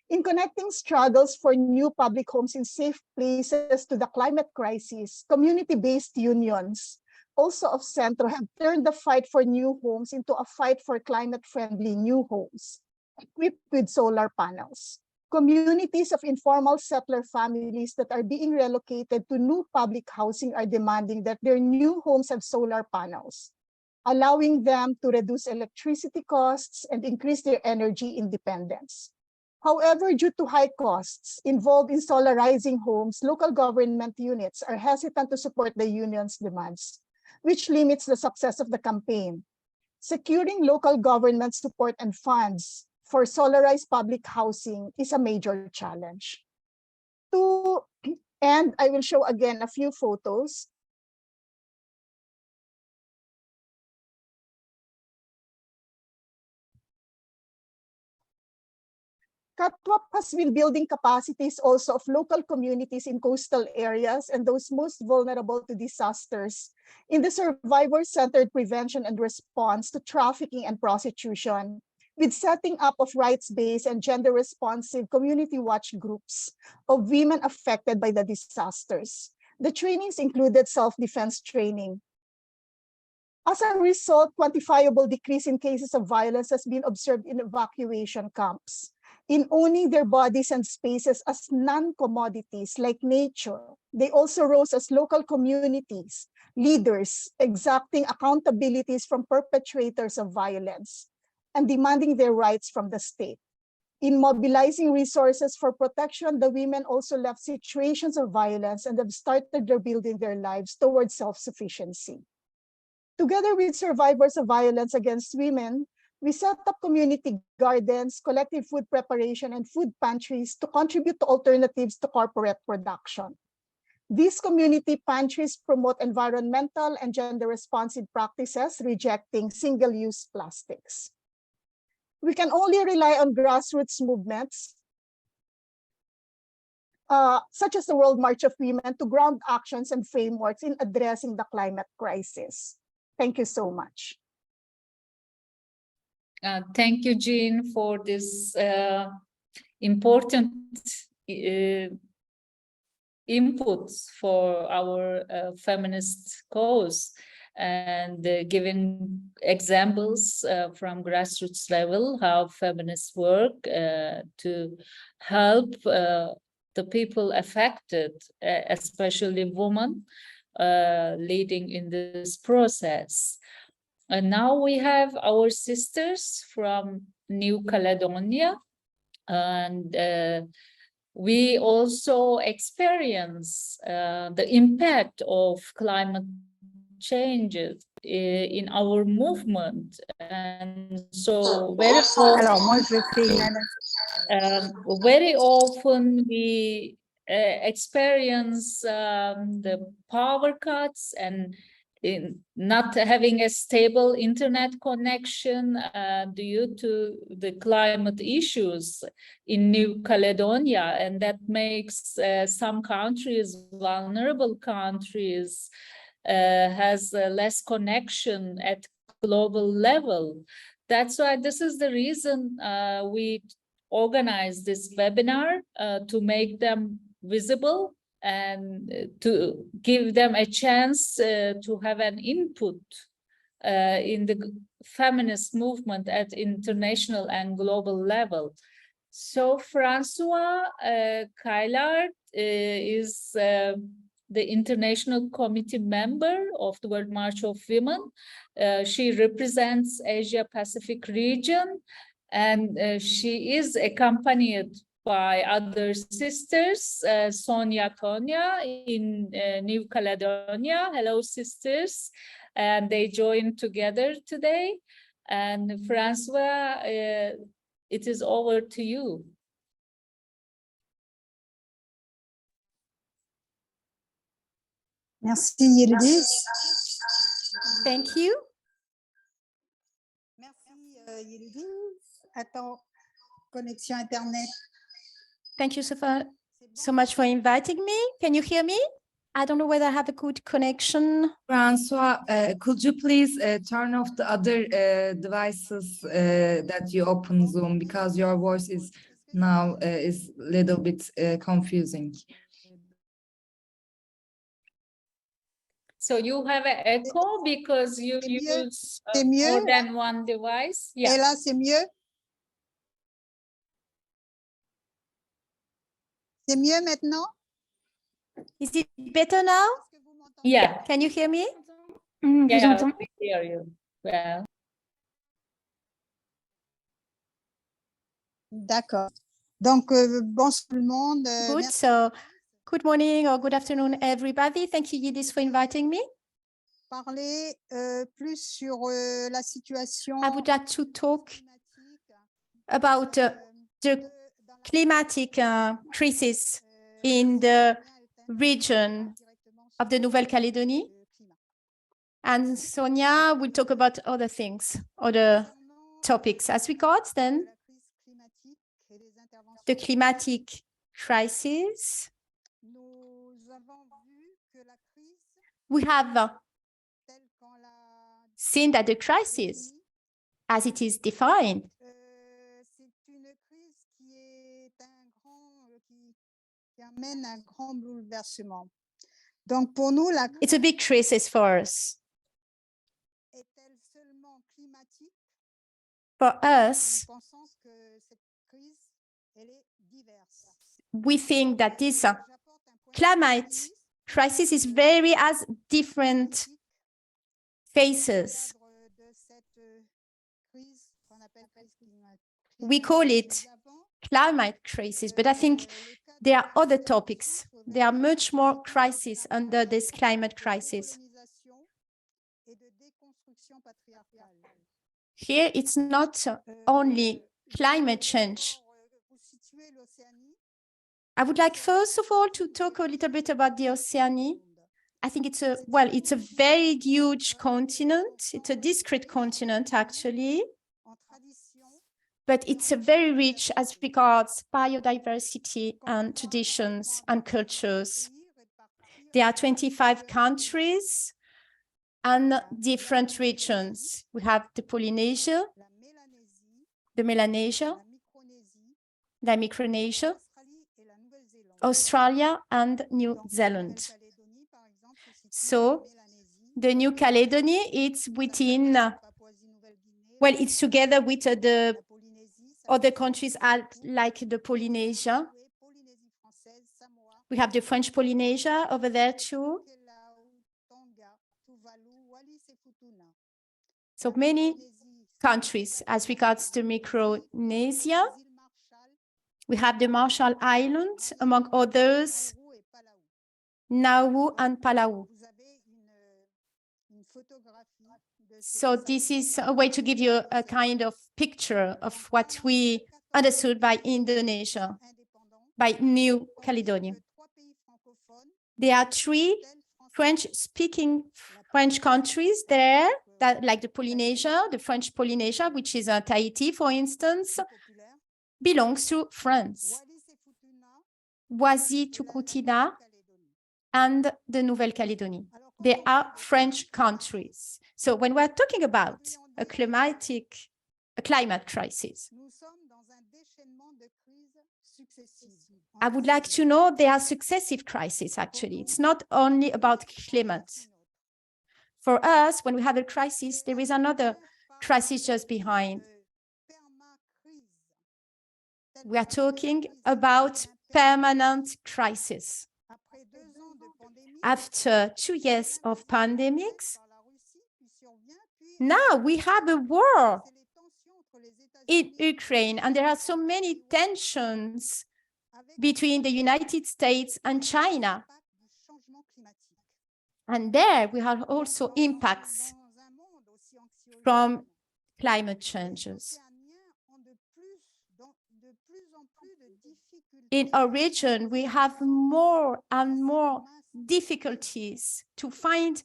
In connecting struggles for new public homes in safe places to the climate crisis, community-based unions, also of Centro, have turned the fight for new homes into a fight for climate-friendly new homes, equipped with solar panels. Communities of informal settler families that are being relocated to new public housing are demanding that their new homes have solar panels, allowing them to reduce electricity costs and increase their energy independence. However, due to high costs involved in solarizing homes, local government units are hesitant to support the union's demands, which limits the success of the campaign. Securing local government support and funds for solarized public housing is a major challenge. And I will show again a few photos. Katwap has been building capacities also of local communities in coastal areas and those most vulnerable to disasters in the survivor-centered prevention and response to trafficking and prostitution, with setting up of rights-based and gender-responsive community watch groups of women affected by the disasters. The trainings included self-defense training. As a result, quantifiable decrease in cases of violence has been observed in evacuation camps. In owning their bodies and spaces as non-commodities like nature, they also rose as local communities, leaders, exacting accountabilities from perpetrators of violence and demanding their rights from the state. In mobilizing resources for protection, the women also left situations of violence and have started rebuilding their lives towards self-sufficiency. Together with survivors of violence against women, we set up community gardens, collective food preparation, and food pantries to contribute to alternatives to corporate production. These community pantries promote environmental and gender-responsive practices, rejecting single-use plastics. We can only rely on grassroots movements, such as the World March of Women, to ground actions and frameworks in addressing the climate crisis. Thank you so much. Thank you, Jean, for this important inputs for our feminist cause and giving examples from grassroots level how feminists work to help the people affected, especially women, leading in this process. And now we have our sisters from New Caledonia, and we also experience the impact of climate changes in our movement. And so very often we experience the power cuts and in not having a stable internet connection due to the climate issues in New Caledonia, and that makes some countries, vulnerable countries, has less connection at global level. That's why this is the reason we organize this webinar to make them visible and to give them a chance to have an input in the feminist movement at international and global level. So Francoise Caillard is the International Committee member of the World March of Women. She represents Asia-Pacific region, and she is accompanied by other sisters, Sonia Togna in New Caledonia. Hello, sisters. And they joined together today. And Francoise, it is over to you. Merci Yildiz. Thank you. Merci Yildiz. Attends, connexion Internet. Thank you so much for inviting me. Can you hear me? I don't know whether I have a good connection. Francois, could you please turn off the other devices that you open Zoom, because your voice is now is a little bit confusing. So you have an echo because you C'est mieux? use C'est more mieux? than one device. Et Yeah. là, c'est mieux? C'est mieux maintenant? Is it better now? Est-ce que vous m'entendez? Yeah. Can you hear me? Yeah, we hear you. Well, D'accord. Donc, bonsoir tout le monde. Good. Merci. So, good morning or good afternoon, everybody. Thank you, Yildiz, for inviting me. Parler plus sur la situation I would like to talk climatique, about the dans la climatic crisis in the region of the Nouvelle-Calédonie. climat. And Sonia will talk about other things, other Concernant topics. As regards then la crise climatique et les interventions, the climatic crisis, nous avons vu que la crise, we have telle qu'on l'a seen that the crisis, définie, as it is defined, c'est une crise qui est qui amène un grand bouleversement. Donc, pour nous, la it's a big crisis for us. est-elle seulement climatique? For us, Nous pensons que cette crise, elle est diverse. we think that this J'apporte un point de climate vue crisis is very as different phases. cadre de cette crise qu'on appelle crise climatique. We call it climate crisis, but I think there are other topics. There are much more crises under this climate crisis. Et de déconstruction patriarcale. Here, it's not only climate change. Vous situez l'Océanie, I would like, first of all, to talk a little bit about the Oceania. I think it's a very huge continent. It's a discrete continent, actually, en tradition, but it's a very rich as regards biodiversity and traditions and cultures. There are 25 countries and different regions. We have the Polynesia, la Mélanésie, the Melanesia, la Micronésie, the Micronesia, l'Australie et la Nouvelle-Zélande. Australia, and New Donc, Zealand. Nouvelle-Calédonie, par exemple, se situe So, en Mélanésie, the New Caledonia, it's within, Papouasie-Nouvelle-Guinée, well, it's together with the la Polynésie, other countries like the Polynesia. Polynésie française, Samoa, We have the French Polynesia over there too. Palau, Tonga, Tuvalu, Wallis et Futuna. So La many Micronésie, countries as regards to Micronesia. les îles Marshall, We have the Marshall Islands, among others, Nauru et Palau. Nauru and Palau. Vous avez une photographie de ce So que ça this is ressemble a way to give you a kind of picture of what we understood by Indonesia, indépendant. by New Caledonia. Trois pays francophones, There are three tels français, French-speaking French countries there, that, like the Polynesia, the French Polynesia, which is Tahiti, for instance, populaires, belongs to France. Wallis et Futuna, Oasie-Tukutina Calédonie. and the Nouvelle-Calédonie. Alors, quand They on are parle French countries. So when we're talking about a climate crisis, nous sommes dans un déchaînement de crises successives. I would like to know there are successive crises, actually. It's not only about climate. For us, when we have a crisis, there is another crisis just behind. We are talking about permanent crisis. After 2 years of pandemics, now we have a war in Ukraine, and there are so many tensions between the United States and China. And there we have also impacts from climate changes. In our region, we have more and more difficulties to find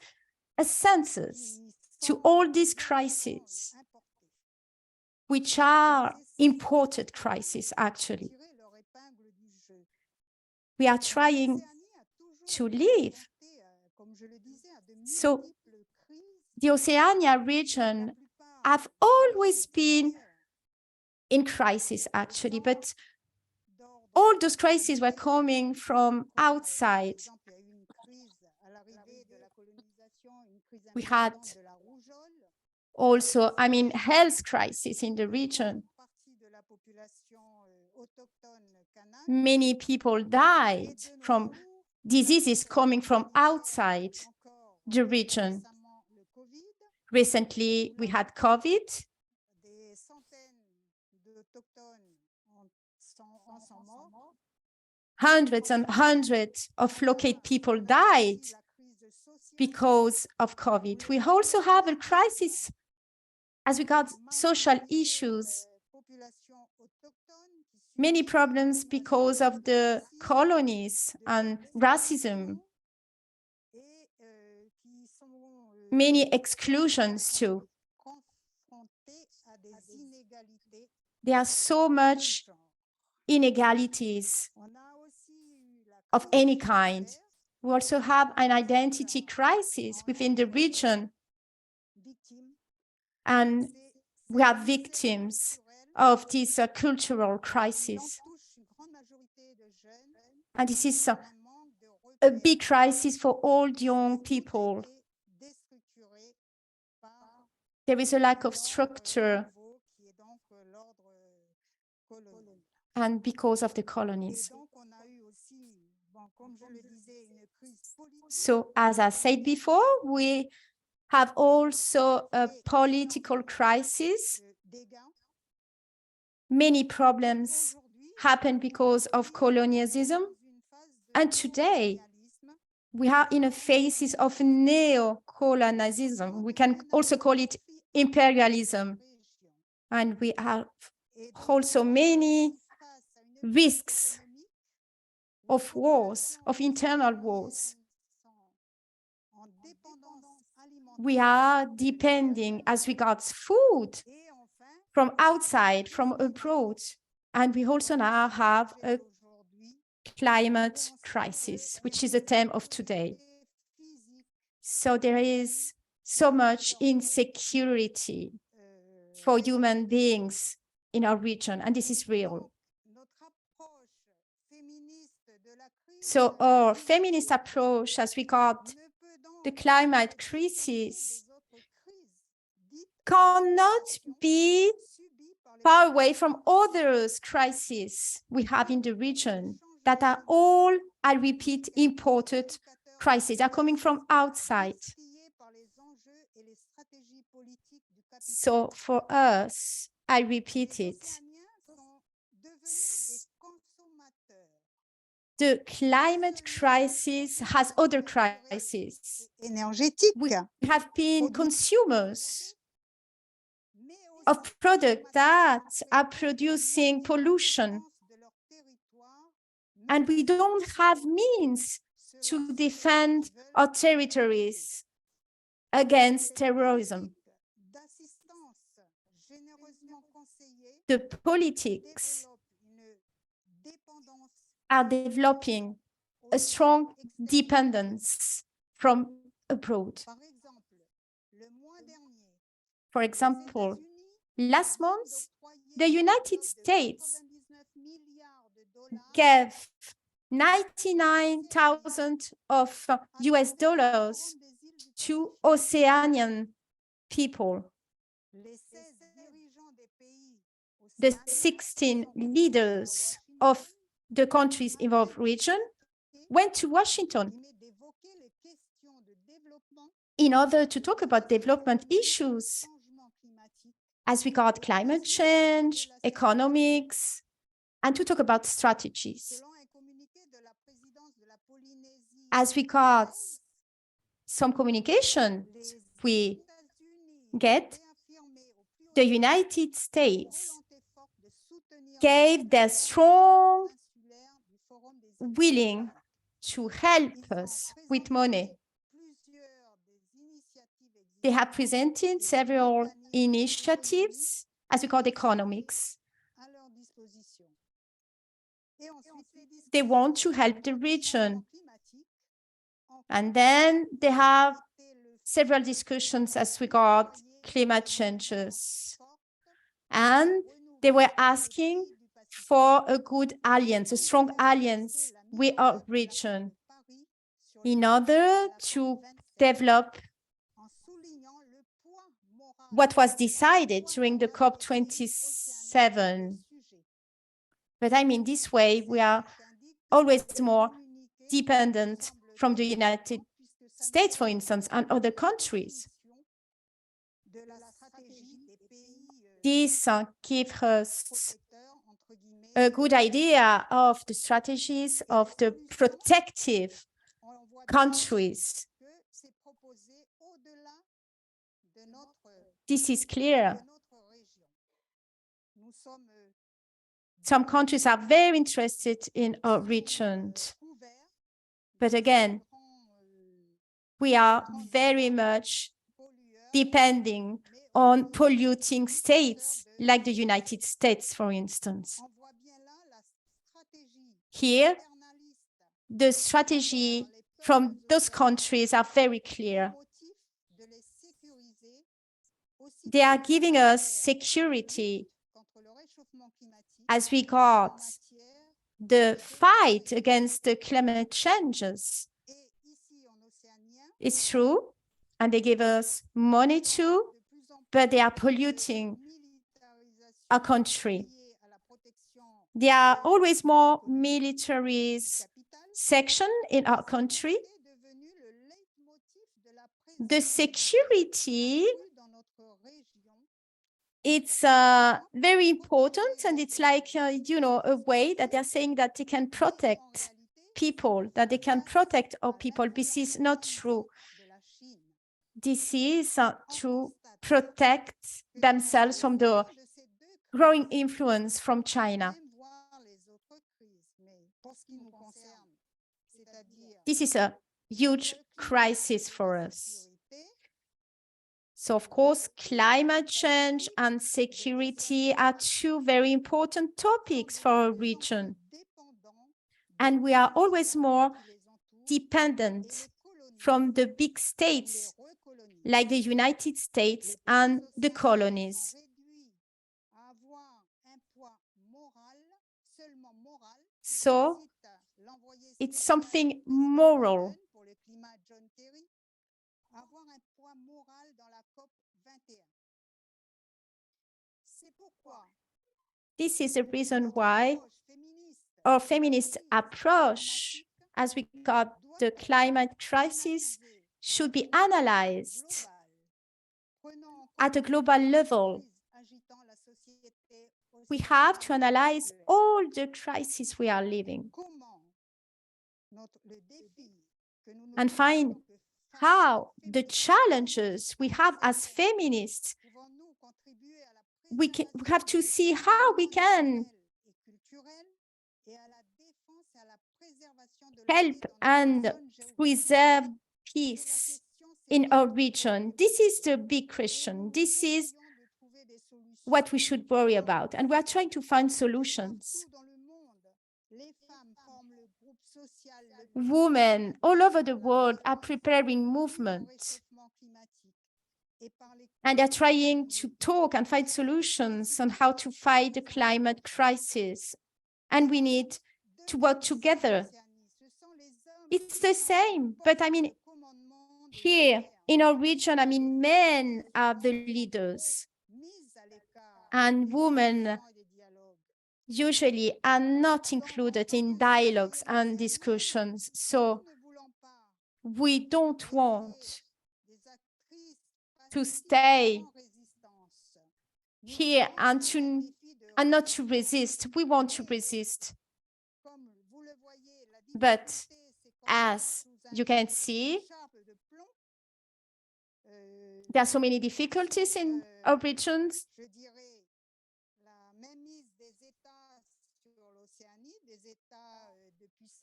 a census to all these crises, which are imported crises, actually. We are trying to live So the Oceania region have always been in crisis, actually, but all those crises were coming from outside. We had also, health crisis in the region. Many people died from diseases coming from outside the region. Recently, we had COVID. Hundreds and hundreds of locate people died because of COVID. We also have a crisis as regards social issues. Many problems because of the colonies and racism. Many exclusions too. There are so much inegalities of any kind. We also have an identity crisis within the region, and we are victims of this cultural crisis. And this is a big crisis for all young people. There is a lack of structure, and because of the colonies. So, as I said before, we have also a political crisis. Many problems happen because of colonialism. And today, we are in a phase of neo-colonialism. We can also call it imperialism. And we have also many risks of wars, of internal wars. We are depending as regards food from outside, from abroad. And we also now have a climate crisis, which is the theme of today. So there is so much insecurity for human beings in our region, and this is real. So our feminist approach as regards the climate crisis cannot be far away from other crises we have in the region that are all, I repeat, imported crises, are coming from outside. So for us, I repeat it, the climate crisis has other crises. We have been consumers of products that are producing pollution, and we don't have means to defend our territories against terrorism. The politics are developing a strong dependence from abroad. For example, last month, the United States gave 99,000 of US dollars to Oceanian people. The 16 leaders of the countries involved region went to Washington in order to talk about development issues as regards climate change, economics, and to talk about strategies. As regards some communication we get, the United States gave their strong willing to help us with money. They have presented several initiatives as we call economics. They want to help the region And then they have several discussions as regards climate changes. And they were asking for a good alliance, a strong alliance with our region in order to develop what was decided during the COP27. But I mean, this way, we are always more dependent from the United States, for instance, and other countries. This gives us a good idea of the strategies of the protective countries. This is clear. Some countries are very interested in our region. But again, we are very much depending on polluting states like the United States, for instance. Here, the strategy from those countries are very clear. They are giving us security as regards the fight against the climate changes. It's true, and they give us money too, but they are polluting our country. There are always more militaries section in our country. The security, it's very important, and it's like, you know, a way that they're saying that they can protect people, that they can protect our people. This is not true. This is to protect themselves from the growing influence from China. This is a huge crisis for us. So, of course, climate change and security are two very important topics for our region. And we are always more dependent from the big states, like the United States and the colonies. So, it's something moral. This is the reason why our feminist approach as regards the climate crisis should be analyzed at a global level. We have to analyze all the crises we are living and find how the challenges we have as feminists, we have to see how we can help and preserve peace in our region. This is the big question. This is what we should worry about. And we are trying to find solutions. Women all over the world are preparing movements. And they're trying to talk and find solutions on how to fight the climate crisis. And we need to work together. It's the same, but I mean, here in our region, I mean, men are the leaders and women usually are not included in dialogues and discussions. So we don't want to stay here and not to resist. We want to resist. But as you can see, there are so many difficulties in our regions.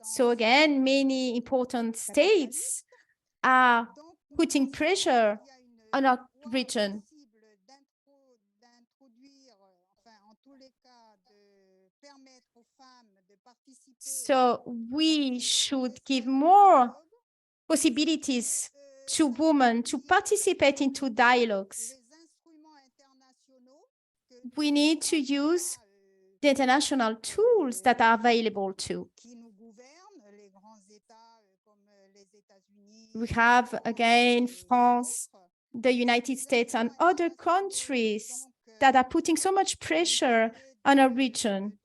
So again, many important states are putting pressure on our region. So we should give more possibilities to women to participate into dialogues. We need to use the international tools that are available too. We have, again, France, the United States, and other countries that are putting so much pressure on our region.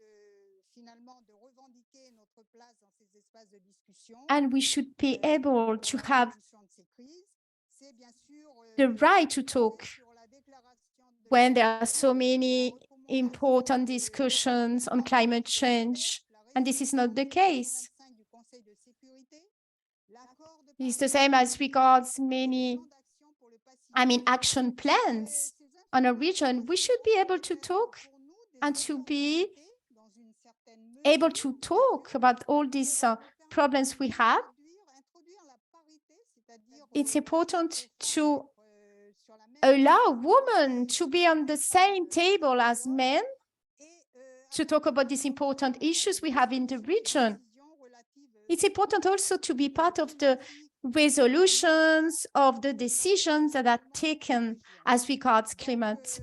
And we should be able to have the right to talk when there are so many important discussions on climate change, and this is not the case. It's the same as regards many, action plans on a region. We should be able to talk and to be able to talk about all these problems we have. It's important to allow women to be on the same table as men to talk about these important issues we have in the region. It's important also to be part of the resolutions of the decisions that are taken as regards climate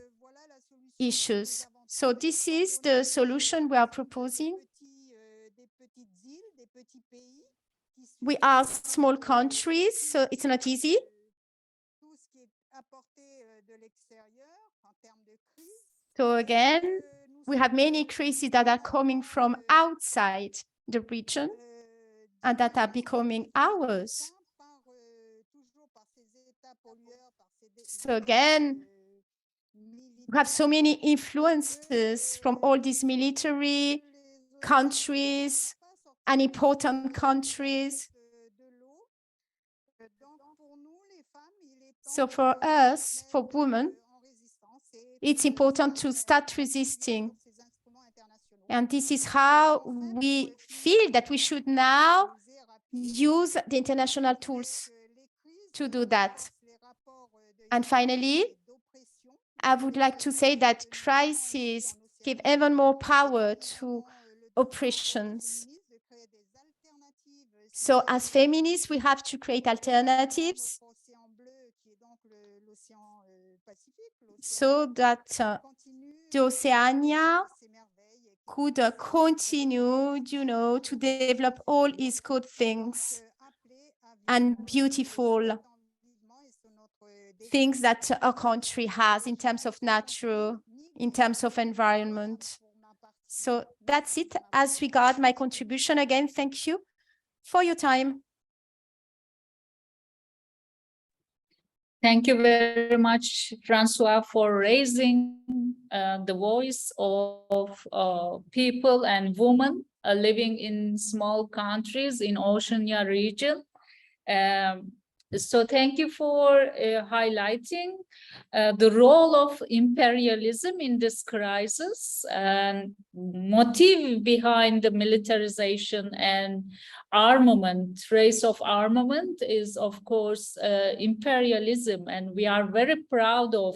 issues. So this is the solution we are proposing. We are small countries, so it's not easy. So again, we have many crises that are coming from outside the region and that are becoming ours. So again, we have so many influences from all these military countries and important countries. So for us, for women, it's important to start resisting. And this is how we feel that we should now use the international tools to do that. And finally, I would like to say that crises give even more power to oppressions. So as feminists, we have to create alternatives so that the Oceania could continue, to develop all its good things and beautiful things that our country has in terms of nature, in terms of environment. So that's it as regards my contribution. Again, thank you for your time. Thank you very much, Francois, for raising the voice of people and women living in small countries in Oceania region. So thank you for highlighting the role of imperialism in this crisis and motive behind the militarization and armament, race of armament is, of course, imperialism. And we are very proud of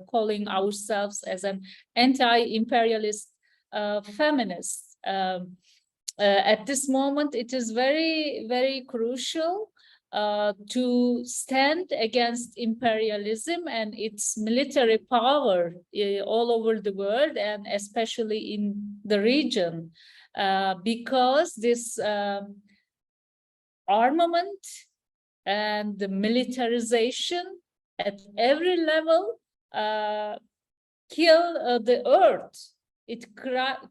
calling ourselves as an anti-imperialist feminist. At this moment, it is very, very crucial to stand against imperialism and its military power all over the world, and especially in the region, because this armament and the militarization at every level kill the earth. It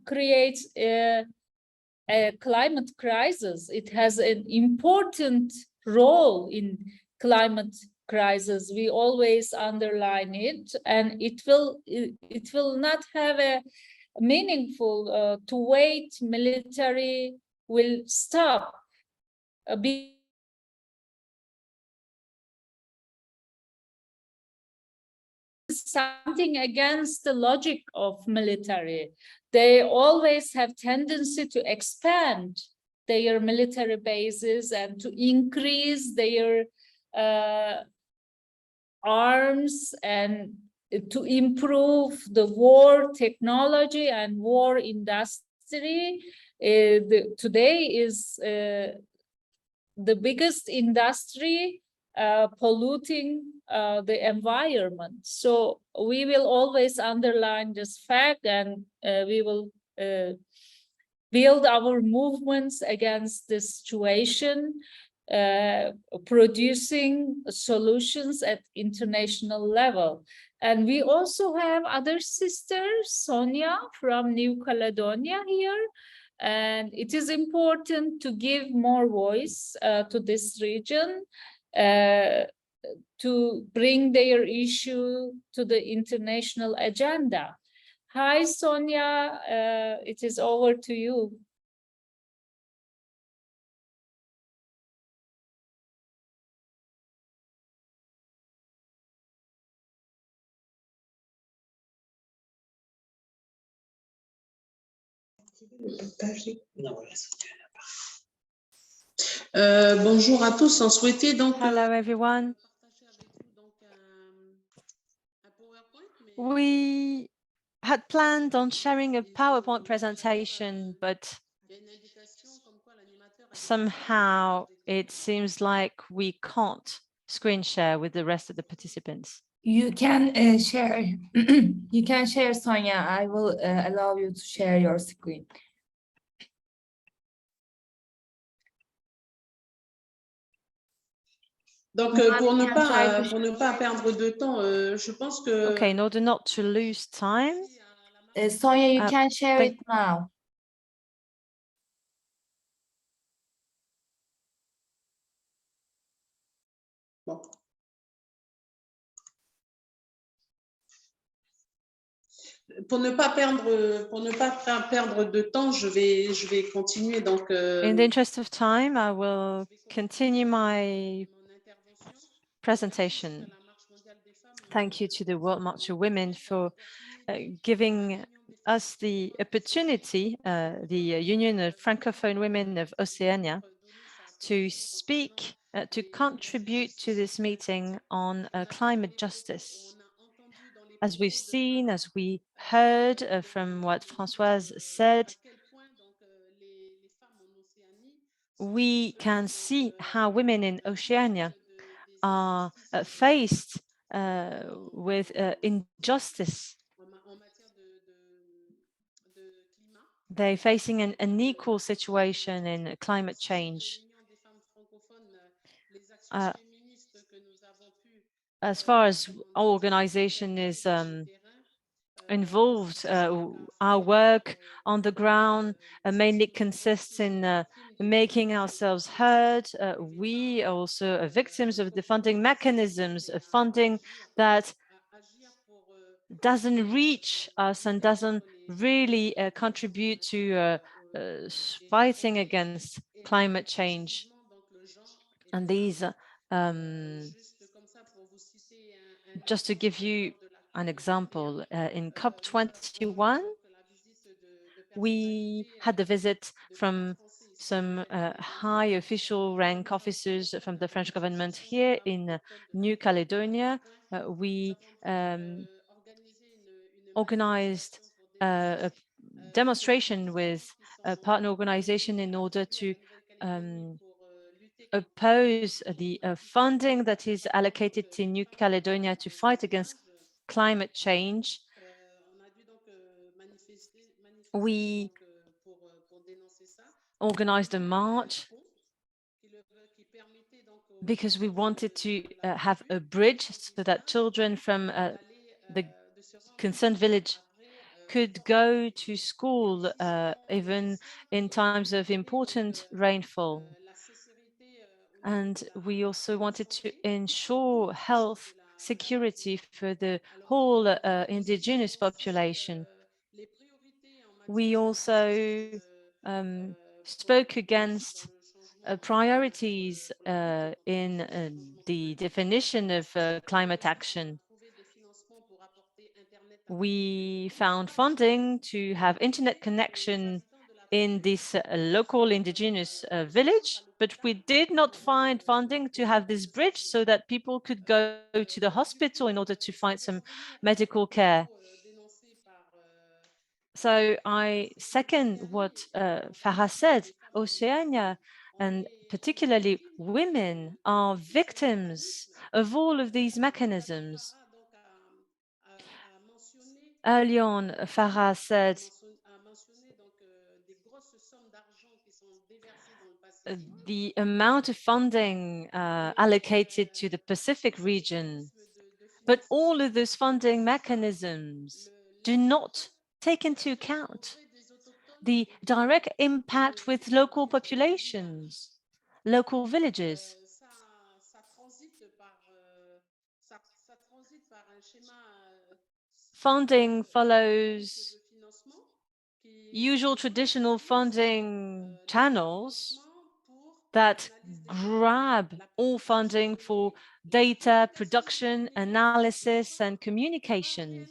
creates a climate crisis. It has an important role in climate crisis. We always underline it, and it will not have a meaningful to wait military will stop something against the logic of military. They always have tendency to expand their military bases and to increase their arms and to improve the war technology and war industry. Today is the biggest industry polluting the environment. So we will always underline this fact, and we will build our movements against this situation, producing solutions at international level. And we also have other sisters, Sonia from New Caledonia here. And it is important to give more voice to this region, to bring their issue to the international agenda. Hi, Sonia, it is over to you. Bonjour à tous, on souhaitait donc... Hello, everyone. We had planned on sharing a PowerPoint presentation, but somehow it seems like we can't screen share with the rest of the participants. You can share. You can share, Sonia. I will allow you to share your screen. Donc, pour ne pas perdre de temps, je pense que... Okay, in order not to lose time, Sonia, you can share it now. Bon. Pour ne pas perdre de temps, je vais continuer. Donc, in the interest of time, I will continue my presentation. Thank you to the World March of Women for giving us the opportunity, the Union of Francophone Women of Oceania, to speak, to contribute to this meeting on climate justice. As we've seen, as we heard from what Francoise said, we can see how women in Oceania are faced with injustice. They're facing an unequal situation in climate change. As far as our organization is involved, our work on the ground mainly consists in making ourselves heard. We are also victims of the funding mechanisms, of funding that doesn't reach us and doesn't really contribute to fighting against climate change. And these, just to give you an example, in COP21, we had the visit from some high official rank officers from the French government here in New Caledonia. We organized a demonstration with a partner organization in order to oppose the funding that is allocated to New Caledonia to fight against climate change. We organized a march because we wanted to have a bridge so that children from the concerned village could go to school even in times of important rainfall. And we also wanted to ensure health security for the whole indigenous population. We also spoke against priorities in the definition of climate action. We found funding to have internet connection in this local indigenous village, but we did not find funding to have this bridge so that people could go to the hospital in order to find some medical care. So I second what Farah said. Oceania and particularly women are victims of all of these mechanisms. Early on, Farah said the amount of funding allocated to the Pacific region, but all of those funding mechanisms do not take into account the direct impact with local populations, local villages. Funding follows usual traditional funding channels that grab all funding for data production, analysis, and communication.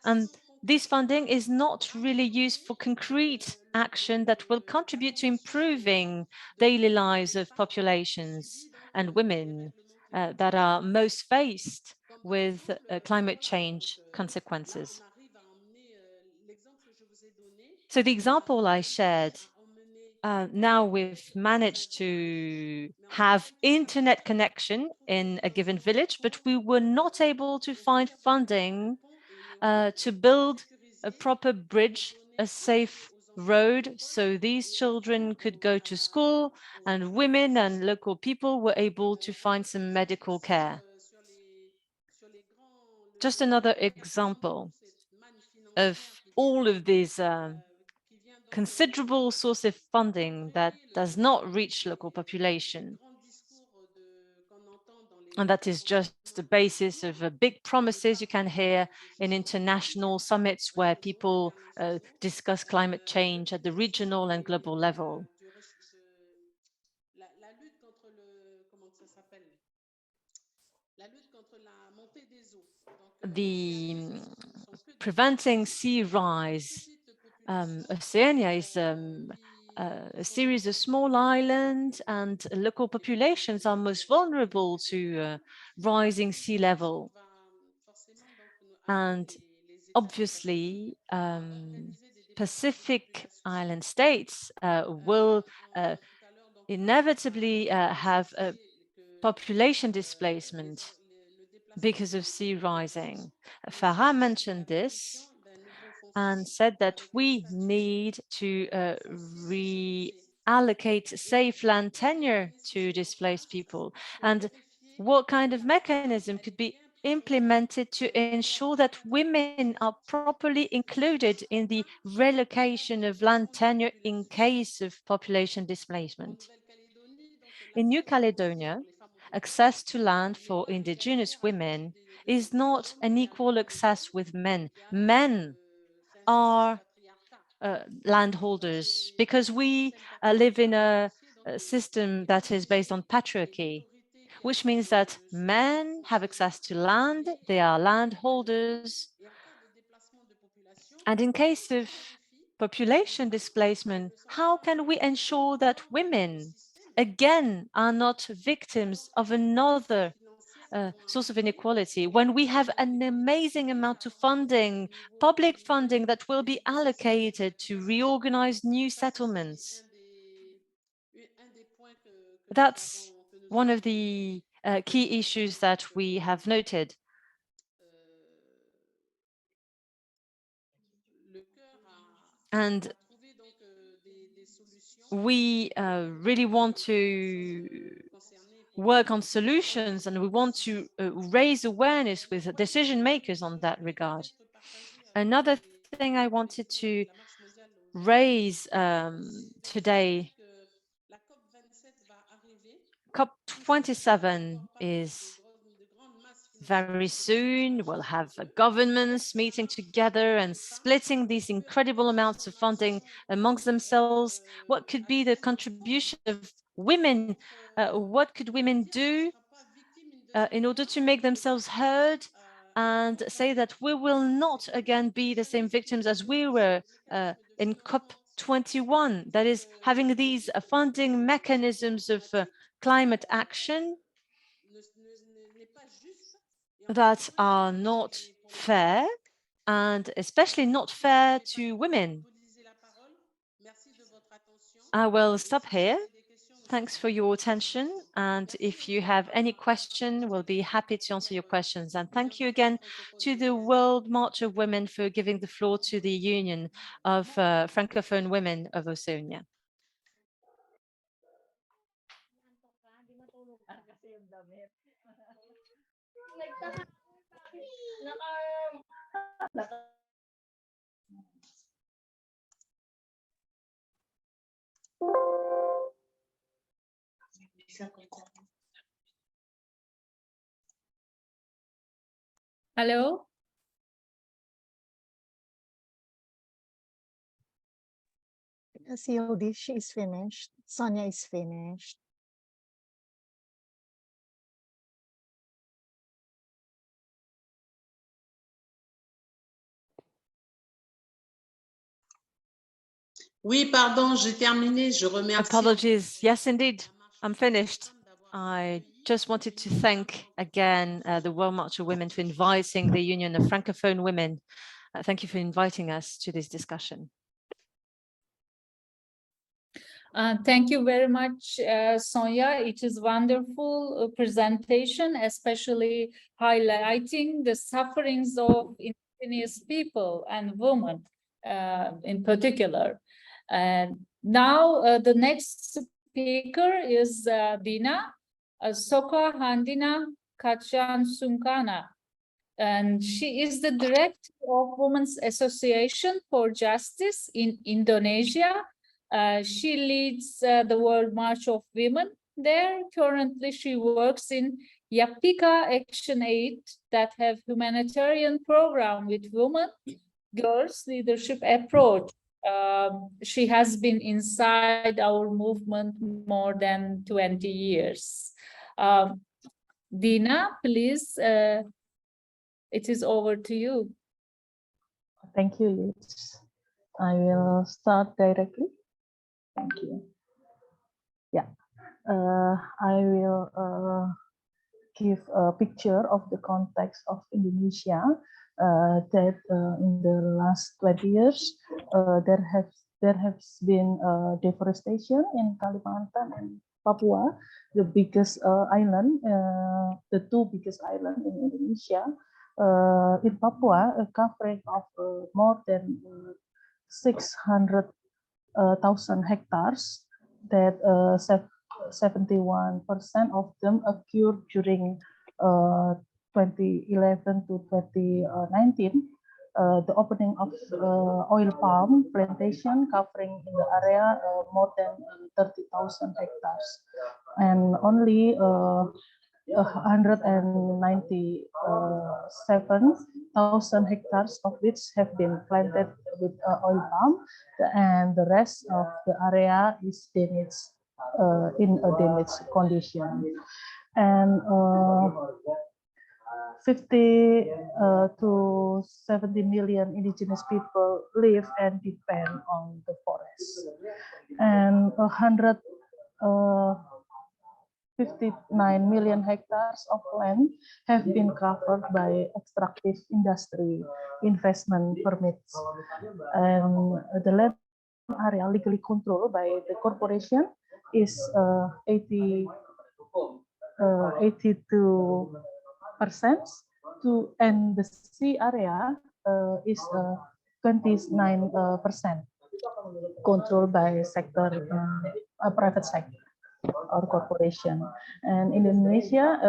And this funding is not really used for concrete action that will contribute to improving daily lives of populations and women that are most faced with climate change consequences. So the example I shared, now we've managed to have internet connection in a given village, but we were not able to find funding to build a proper bridge, a safe road, so these children could go to school and women and local people were able to find some medical care. Just another example of all of these considerable source of funding that does not reach local population. And that is just the basis of big promises you can hear in international summits where people discuss climate change at the regional and global level. The preventing sea rise, Oceania is a series of small islands, and local populations are most vulnerable to rising sea level. And obviously, Pacific Island states will inevitably have a population displacement because of sea rising. Farah mentioned this and said that we need to reallocate safe land tenure to displaced people. And what kind of mechanism could be implemented to ensure that women are properly included in the relocation of land tenure in case of population displacement? In New Caledonia, access to land for indigenous women is not an equal access with men. Men are landholders because we live in a system that is based on patriarchy, which means that men have access to land, they are landholders. And in case of population displacement, how can we ensure that women, again, are not victims of another source of inequality when we have an amazing amount of funding, public funding that will be allocated to reorganize new settlements? That's one of the key issues that we have noted. And we really want to work on solutions, and we want to raise awareness with decision makers on that regard. Another thing I wanted to raise today, COP27 is very soon. We'll have governments meeting together and splitting these incredible amounts of funding amongst themselves. What could be the contribution of women? What could women do in order to make themselves heard and say that we will not again be the same victims as we were in COP21? That is, having these funding mechanisms of climate action that are not fair, and especially not fair to women. I will stop here. Thanks for your attention. And if you have any question, we'll be happy to answer your questions. And thank you again to the World March of Women for giving the floor to the Union of Francophone Women of Oceania. Hello. CLD, she is finished. Sonia is finished. Oui, pardon, j'ai terminé. Je remercie. Apologies. Yes, indeed. I'm finished. I just wanted to thank again the World March of Women for inviting the Union of Francophone Women. Thank you for inviting us to this discussion. Thank you very much, Sonia. It is wonderful presentation, especially highlighting the sufferings of indigenous people and women in particular. Now the next speaker is Dina, Soka Handinah Katjasungkana. And she is the director of Women's Association for Justice in Indonesia. She leads the World March of Women there. Currently, she works in Yapika Action Aid that have humanitarian program with women, girls leadership approach. She has been inside our movement more than 20 years. Dina, please, it is over to you. Thank you, Liz. I will start directly. Thank you. Yeah, I will give a picture of the context of Indonesia that in the last 20 years there has been deforestation in Kalimantan and Papua, the biggest island, the two biggest islands in Indonesia. In Papua, a covering of more than 600,000 hectares, that 71% of them occurred during 2011 to 2019. The opening of oil palm plantation covering in the area more than 30,000 hectares, and only 197,000 hectares of which have been planted with oil palm, and the rest of the area is damaged, in a damaged condition. And 50 to 70 million indigenous people live and depend on the forest, and 159 million hectares of land have been covered by extractive industry investment permits, and the land area legally controlled by the corporation is 82%, and the sea area is 29% controlled by sector, private sector or corporation. And in Indonesia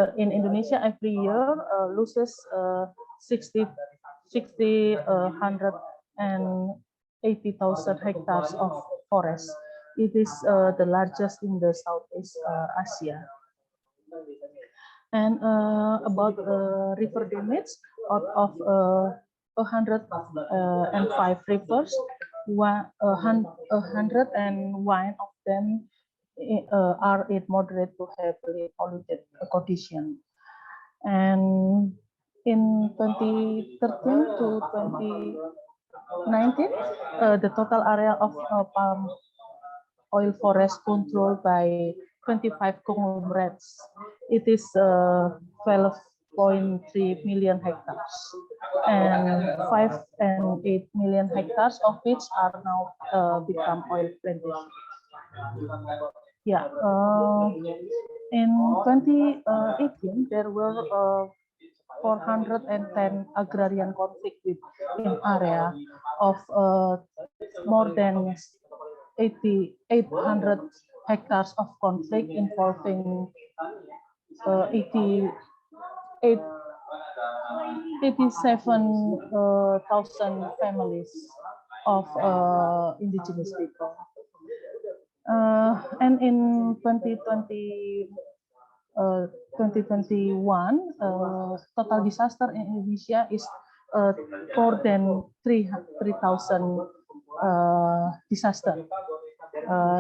every year loses 180,000 hectares of forest. It is the largest in the Southeast Asia. And about river damage, out of 105 rivers, 101 of them are in moderate to heavily polluted condition. And in 2013 to 2019, the total area of palm oil forest controlled by 25 conglomerates, it is 12.3 million hectares, and 5 and 8 million hectares of which are now become oil plantations. Yeah, in 2018, there were 410 agrarian conflict in area of more than 800 hectares of conflict involving 87,000 families of indigenous people. And in 2021, total disaster in Indonesia is more than 3,000 disaster.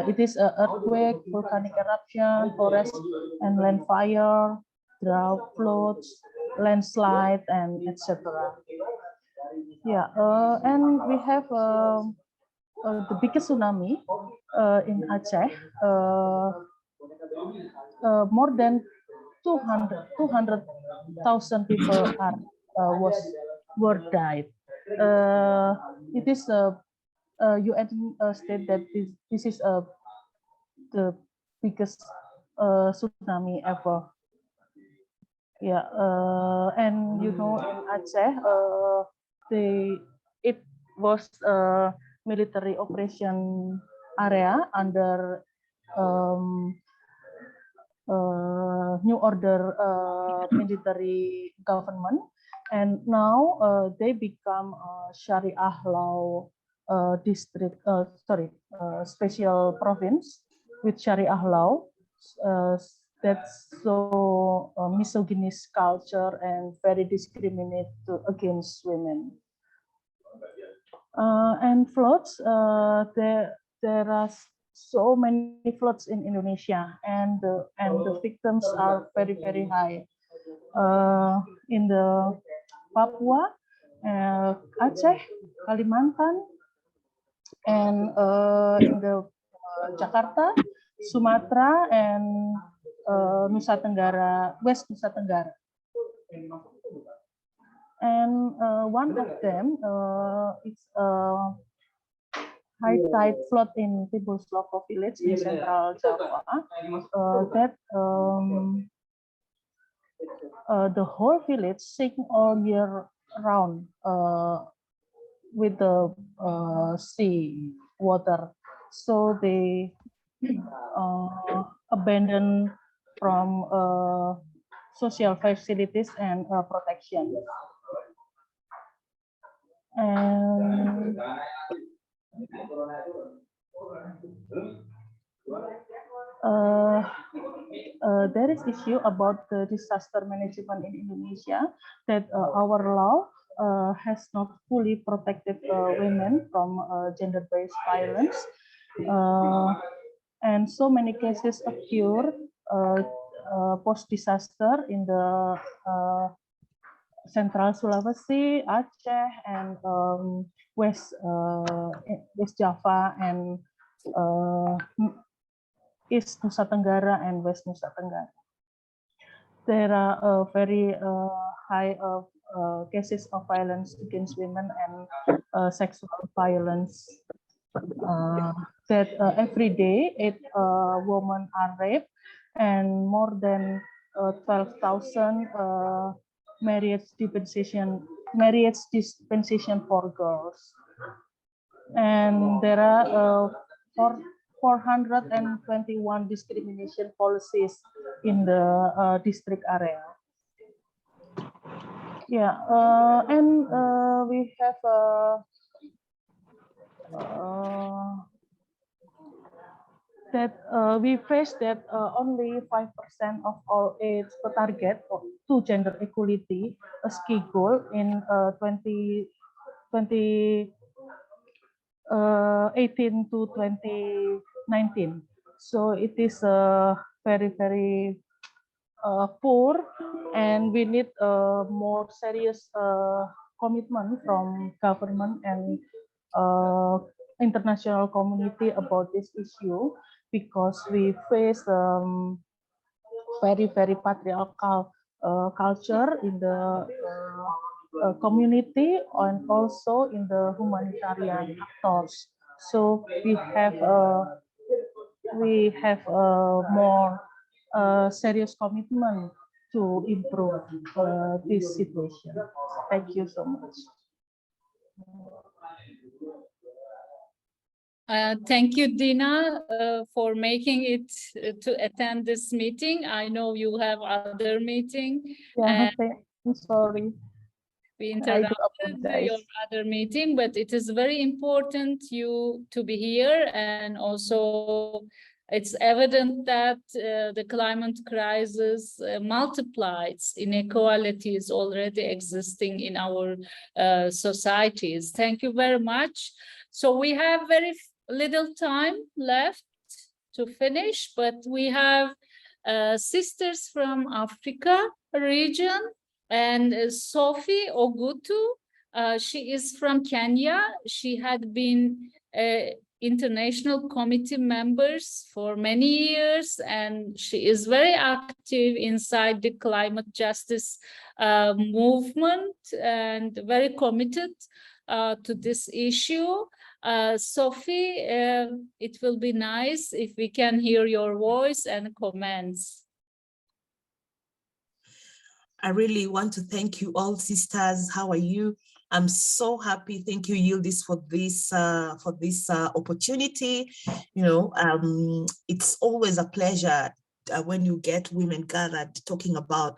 It is earthquake, volcanic eruption, forest and land fire, drought, floods, landslide, and etc. Yeah, and we have the biggest tsunami in Aceh. More than 200,000 people were died. It is UN state that this is the biggest tsunami ever. Yeah, and you know, in Aceh, it was a military operation area under New Order military government, and now they become Sharia law district, special province with Sharia law. That's so misogynist culture and very discriminate against women. And floods, there are so many floods in Indonesia, and the victims are very high. In the Papua, Aceh, Kalimantan, and in the Jakarta, Sumatra, and Nusa Tenggara, West Nusa Tenggara. And one of them is high tide flood in Timbul Sloko village in Central Java. That the whole village sink all year round with the sea water, so they abandon from social facilities and protection. And there is issue about the disaster management in Indonesia, that our law has not fully protected women from gender-based violence, and so many cases occur post-disaster in the Central Sulawesi, Aceh, and West Java, and East Nusa Tenggara and West Nusa Tenggara. There are very high cases of violence against women and sexual violence. That every day 8 women are raped, and more than 12,000 marriage dispensation for girls. And there are 421 discrimination policies in the district area. Yeah, and we have that we face that only 5% of all age target to gender equality, a key goal in 2018 to 2019. So it is very poor, and we need more serious commitment from government and international community about this issue, because we face very patriarchal culture in the community and also in the humanitarian actors. So we have we have a more serious commitment to improve this situation. Thank you so much. Thank you, Dina, for making it to attend this meeting. I know you have other meeting. Yeah, I'm sorry. We I do interrupted apologize. your other meeting, but it is very important you to be here, and also it's evident that the climate crisis multiplies inequalities already existing in our societies. Thank you very much. So we have very little time left to finish, but we have sisters from Africa region, and Sophie Ogutu, she is from Kenya. She had been international committee members for many years, and she is very active inside the climate justice movement and very committed to this issue. Sophie, it will be nice if we can hear your voice and comments. I really want to thank you all, sisters. How are you? I'm so happy. Thank you, Yildiz, for this opportunity. You know, it's always a pleasure when you get women gathered talking about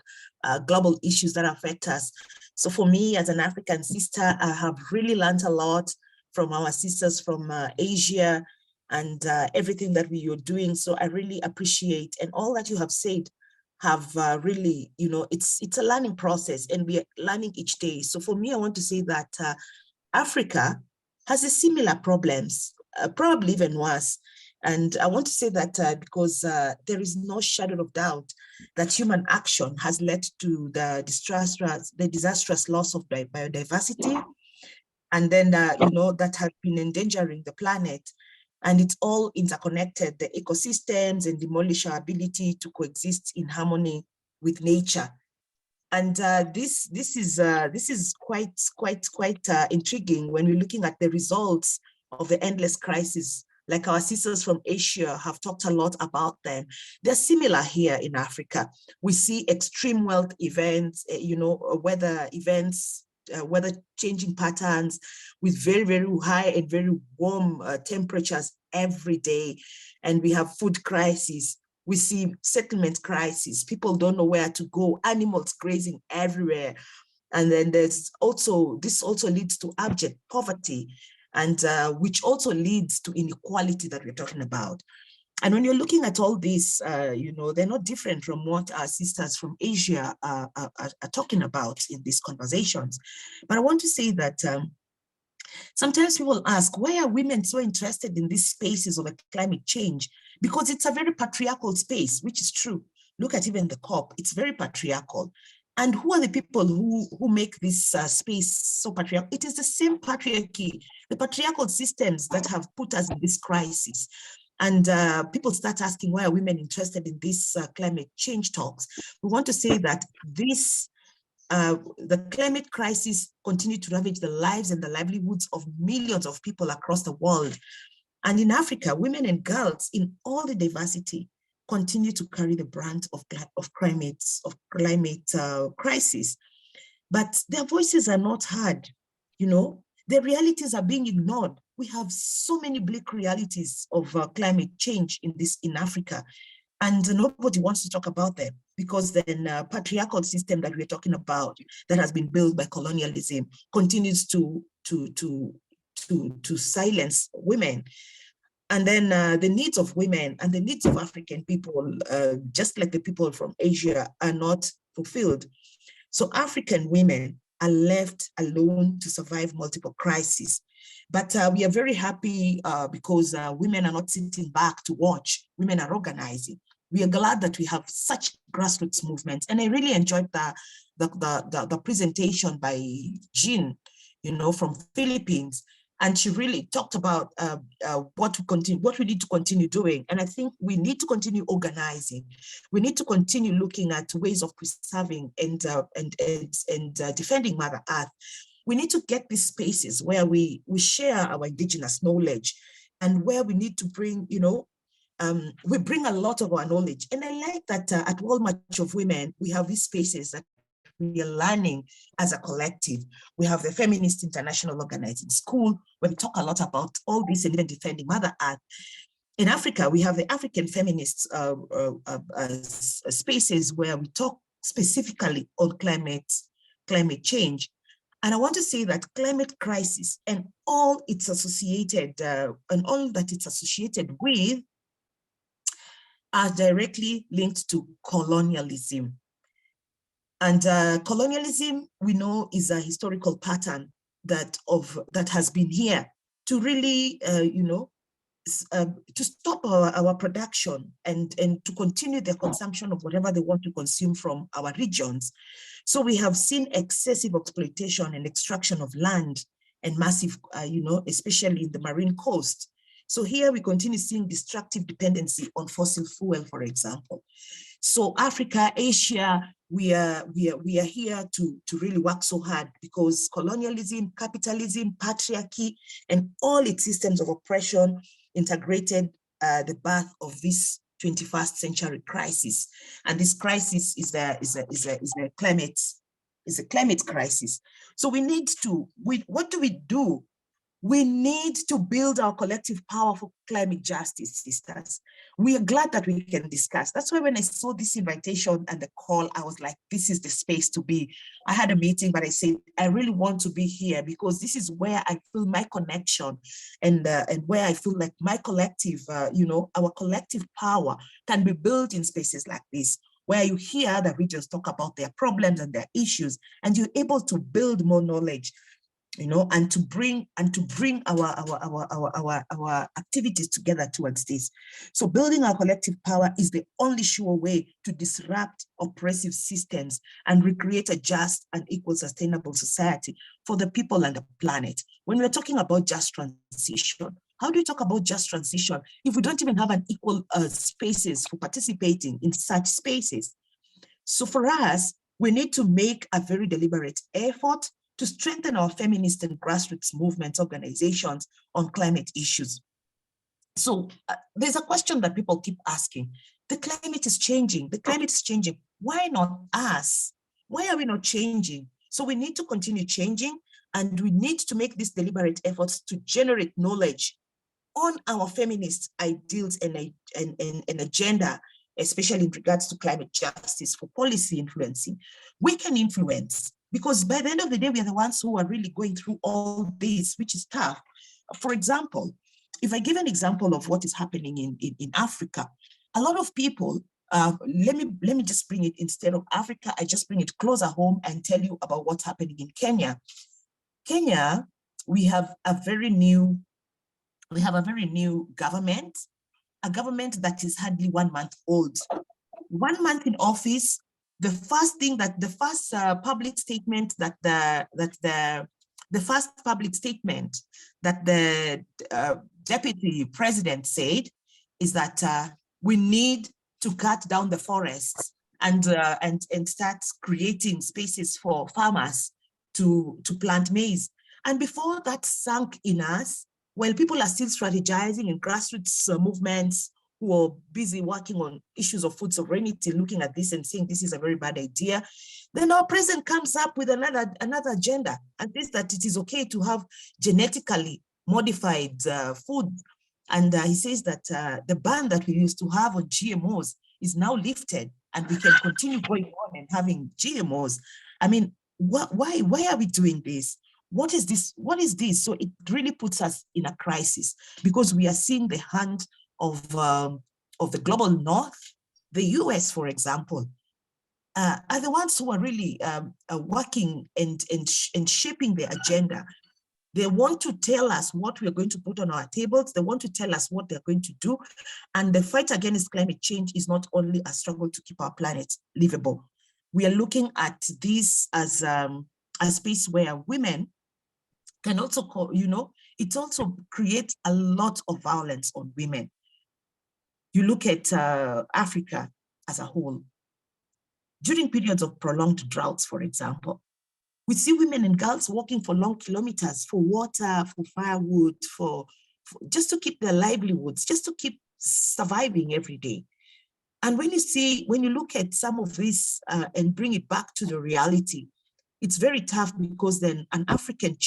global issues that affect us. So for me, as an African sister, I have really learned a lot from our sisters from Asia and everything that we are doing. So I really appreciate, and all that you have said have really, you know, it's a learning process, and we are learning each day. So for me, I want to say that Africa has a similar problems, probably even worse. And I want to say that because there is no shadow of doubt that human action has led to the disastrous loss of biodiversity, and then, you know, that has been endangering the planet. And it's all interconnected, the ecosystems, and demolish our ability to coexist in harmony with nature. And this is quite intriguing when we're looking at the results of the endless crisis. Like our sisters from Asia have talked a lot about them. They're similar here in Africa. We see extreme wealth events, you know, weather events, weather changing patterns with very, very high and very warm temperatures every day. And we have food crisis. We see settlement crisis. People don't know where to go, animals grazing everywhere. And then this also leads to abject poverty, and which also leads to inequality that we're talking about. And when you're looking at all this, you know, they're not different from what our sisters from Asia are talking about in these conversations. But I want to say that sometimes people ask, why are women so interested in these spaces of climate change? Because it's a very patriarchal space, which is true. Look at even the COP, it's very patriarchal. And who are the people who make this space so patriarchal? It is the same patriarchy, the patriarchal systems that have put us in this crisis. And people start asking, why are women interested in these climate change talks? We want to say that this, the climate crisis continues to ravage the lives and the livelihoods of millions of people across the world. And in Africa, women and girls in all the diversity continue to carry the brunt of climate crisis. But their voices are not heard, you know, their realities are being ignored. We have so many bleak realities of climate change in Africa, and nobody wants to talk about them, because then patriarchal system that we're talking about that has been built by colonialism continues to silence women. And then the needs of women and the needs of African people, just like the people from Asia, are not fulfilled. So African women are left alone to survive multiple crises. But we are very happy because women are not sitting back to watch. Women are organizing. We are glad that we have such grassroots movements. And I really enjoyed the presentation by Jean, you know, from Philippines. And she really talked about what we need to continue doing. And I think we need to continue organizing. We need to continue looking at ways of preserving and defending Mother Earth. We need to get these spaces where we share our indigenous knowledge, and where we need to bring, you know, we bring a lot of our knowledge. And I like that at World March of Women, we have these spaces that we are learning as a collective. We have the Feminist International Organizing School, where we talk a lot about all this and even defending Mother Earth. In Africa, we have the African Feminist spaces where we talk specifically on climate change. And I want to say that climate crisis and all it's associated and all that it's associated with are directly linked to colonialism. And colonialism, we know, is a historical pattern that has been here to really, to stop our production and to continue the consumption of whatever they want to consume from our regions. So we have seen excessive exploitation and extraction of land and massive, especially in the marine coast. So here we continue seeing destructive dependency on fossil fuel, for example. So Africa, Asia, we are here to really work so hard because colonialism, capitalism, patriarchy, and all its systems of oppression integrated the birth of this 21st century crisis. And this crisis is a climate crisis. So we need to, what do we do? We need to build our collective power for climate justice, sisters. We are glad that we can discuss. That's why when I saw this invitation and the call, I was like, this is the space to be. I had a meeting, but I said, I really want to be here because this is where I feel my connection and where I feel like my collective, our collective power can be built in spaces like this, where you hear other regions talk about their problems and their issues, and you're able to build more knowledge, and to bring our activities together towards this. So building our collective power is the only sure way to disrupt oppressive systems and recreate a just and equal sustainable society for the people and the planet. When we're talking about just transition, how do you talk about just transition if we don't even have an equal spaces for participating in such spaces? So for us, we need to make a very deliberate effort to strengthen our feminist and grassroots movements, organizations on climate issues. So there's a question that people keep asking. The climate is changing. The climate is changing. Why not us? Why are we not changing? So we need to continue changing, and we need to make these deliberate efforts to generate knowledge on our feminist ideals and agenda, especially in regards to climate justice for policy influencing. We can influence, because by the end of the day, we are the ones who are really going through all this, which is tough. For example, if I give an example of what is happening in Africa, a lot of people, let me just bring it, instead of Africa, I just bring it closer home and tell you about what's happening in Kenya. Kenya, we have a very new government, a government that is hardly 1 month old. 1 month in office. The first public statement that the deputy president said is that we need to cut down the forests and start creating spaces for farmers to plant maize. And before that sunk in us, while people are still strategizing in grassroots movements who are busy working on issues of food sovereignty, looking at this and saying this is a very bad idea, then our president comes up with another agenda and says that it is okay to have genetically modified food. And he says that the ban that we used to have on GMOs is now lifted and we can continue going on and having GMOs. I mean, why are we doing this? What is this? What is this? So it really puts us in a crisis because we are seeing the hand of the global north. The US, for example, are the ones who are really working and shaping the agenda. They want to tell us what we're going to put on our tables. They want to tell us what they're going to do. And the fight against climate change is not only a struggle to keep our planet livable. We are looking at this as a space where women can also, it also creates a lot of violence on women. You look at Africa as a whole. During periods of prolonged droughts, for example, we see women and girls walking for long kilometers for water, for firewood, for just to keep their livelihoods, just to keep surviving every day. And when you look at some of this and bring it back to the reality, it's very tough, because then an African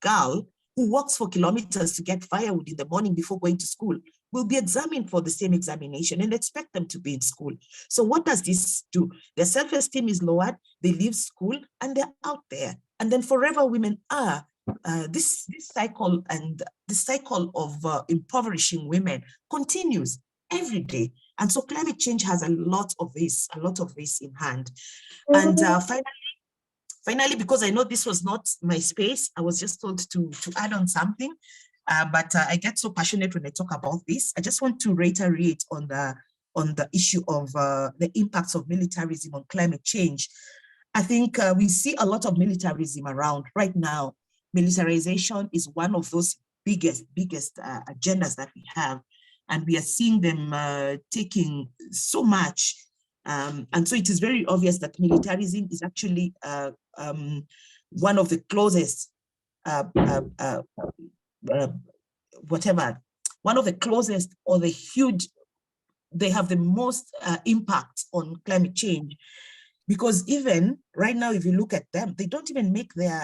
girl who walks for kilometers to get firewood in the morning before going to school will be examined for the same examination and expect them to be in school. So what does this do? Their self-esteem is lowered, they leave school, and they're out there. And then forever women are. This cycle, and the cycle of impoverishing women continues every day. And so climate change has a lot of this in hand. And finally, because I know this was not my space, I was just told to add on something, but I get so passionate when I talk about this. I just want to reiterate on the issue of the impacts of militarism on climate change. I think we see a lot of militarism around right now. Militarization is one of those biggest agendas that we have, and we are seeing them taking so much. And so it is very obvious that militarism is actually one of the closest, one of the closest, or the huge, they have the most impact on climate change. Because even right now, if you look at them, they don't even make they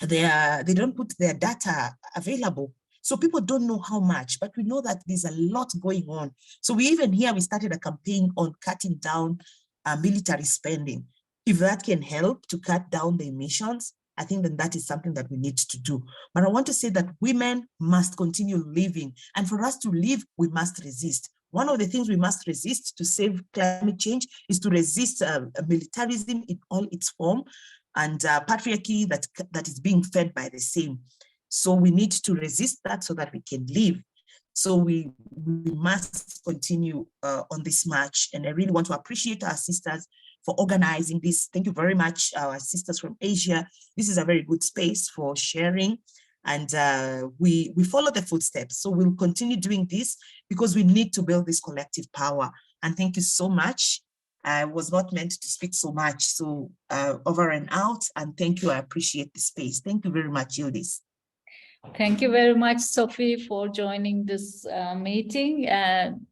don't put their data available. So people don't know how much, but we know that there's a lot going on. So we started a campaign on cutting down military spending. If that can help to cut down the emissions, I think then that is something that we need to do. But I want to say that women must continue living. And for us to live, we must resist. One of the things we must resist to save climate change is to resist militarism in all its form, and patriarchy that is being fed by the same. So we need to resist that so that we can live. So we must continue on this march. And I really want to appreciate our sisters for organizing this. Thank you very much, our sisters from Asia. This is a very good space for sharing. And we follow the footsteps. So we'll continue doing this because we need to build this collective power. And thank you so much. I was not meant to speak so much. So over and out. And thank you. I appreciate the space. Thank you very much, Yildiz. Thank you very much, Sophie, for joining this meeting.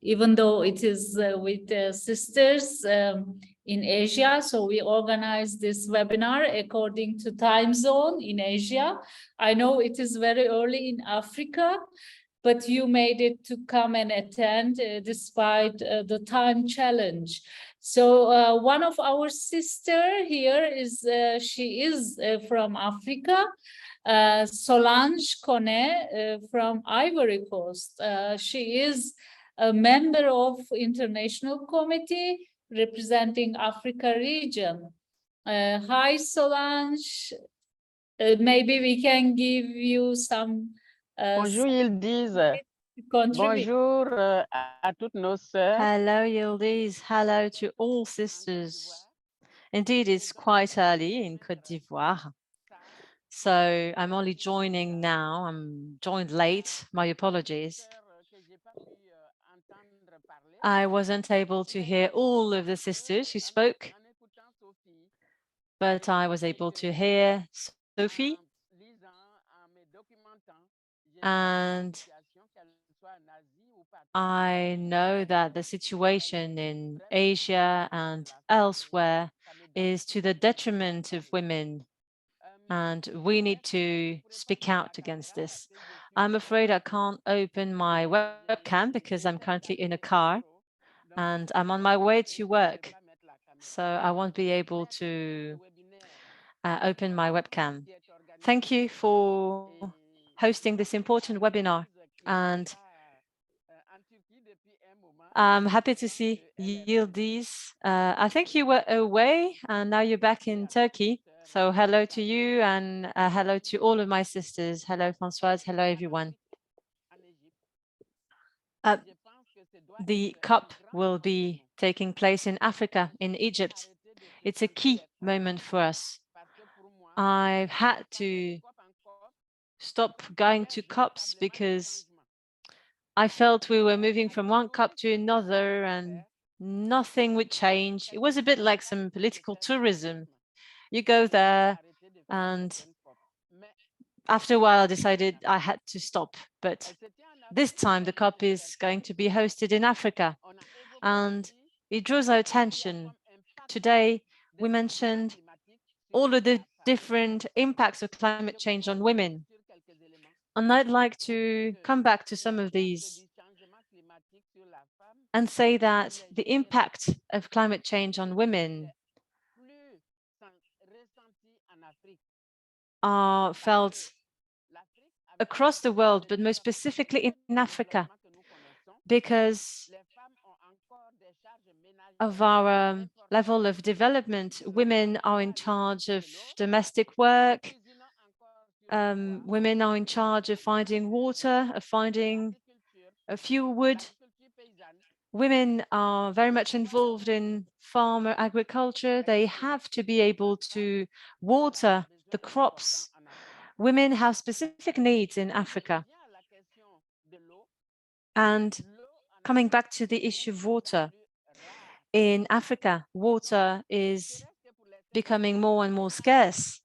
Even though it is with sisters in Asia, so we organized this webinar according to time zone in Asia. I know it is very early in Africa, but you made it to come and attend despite the time challenge. So one of our sister here is, she is from Africa, Solange Kone from Ivory Coast. She is a member of International Committee representing Africa region. Hi, Solange. Maybe we can give you some... Bonjour Yildiz. Bonjour à toutes nos sœurs. Hello Yildiz. Hello to all sisters. Indeed, it's quite early in Côte d'Ivoire. So I'm only joining now. I'm joined late. My apologies. I wasn't able to hear all of the sisters who spoke, but I was able to hear Sophie, and I know that the situation in Asia and elsewhere is to the detriment of women, and we need to speak out against this. I'm afraid I can't open my webcam because I'm currently in a car and I'm on my way to work, so I won't be able to open my webcam. Thank you for hosting this important webinar, and I'm happy to see Yildiz. I think you were away and now you're back in Turkey. So hello to you, and hello to all of my sisters. Hello, Francoise. Hello, everyone. The COP will be taking place in Africa, in Egypt. It's a key moment for us. I've had to stop going to COPs because I felt we were moving from one COP to another and nothing would change. It was a bit like some political tourism. You go there, and after a while I decided I had to stop. But this time the COP is going to be hosted in Africa, and it draws our attention. Today, we mentioned all of the different impacts of climate change on women. And I'd like to come back to some of these and say that the impact of climate change on women are felt across the world, but most specifically in Africa, because of our level of development. Women are in charge of domestic work. Women are in charge of finding water, of finding a few wood. Women are very much involved in farmer agriculture. They have to be able to water the crops. Women have specific needs in Africa. And coming back to the issue of water, in Africa, water is becoming more and more scarce.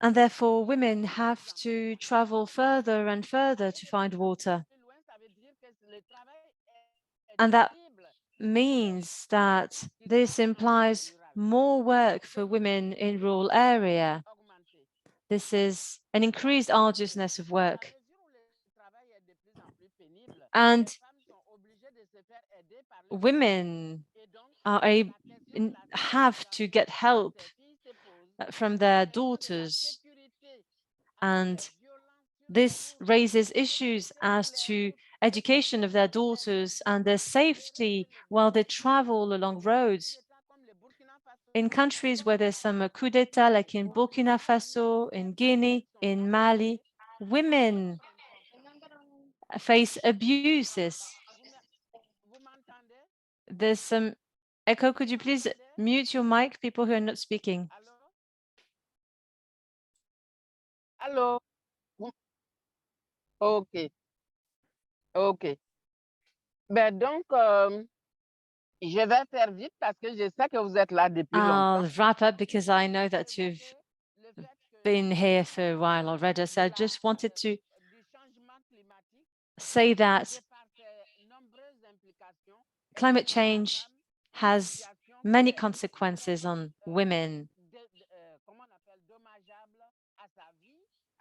And therefore, women have to travel further and further to find water. And that means that this implies more work for women in rural area. This is an increased arduousness of work. And women have to get help from their daughters. And this raises issues as to education of their daughters and their safety while they travel along roads. In countries where there's some coup d'etat, like in Burkina Faso, in Guinea, in Mali, women face abuses. There's some echo. Could you please mute your mic, people who are not speaking? Allô? OK. OK. Ben donc, je vais faire vite parce que je sais que vous êtes là depuis longtemps. I'll wrap up because I know that you've been here for a while already. So I just wanted to say that climate change has many consequences on women.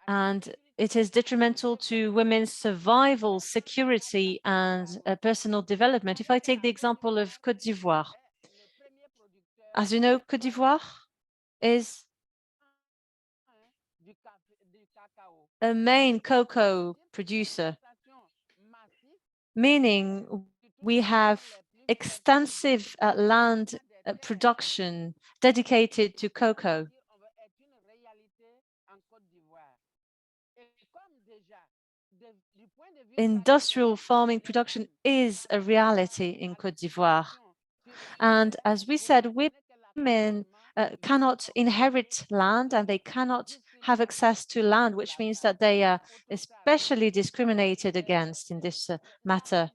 And it is detrimental to women's survival, security, and personal development. If I take the example of Côte d'Ivoire, as you know, Côte d'Ivoire is a main cocoa producer, meaning we have extensive land production dedicated to cocoa. Industrial farming production is a reality in Côte d'Ivoire. And as we said, women cannot inherit land and they cannot have access to land, which means that they are especially discriminated against in this matter.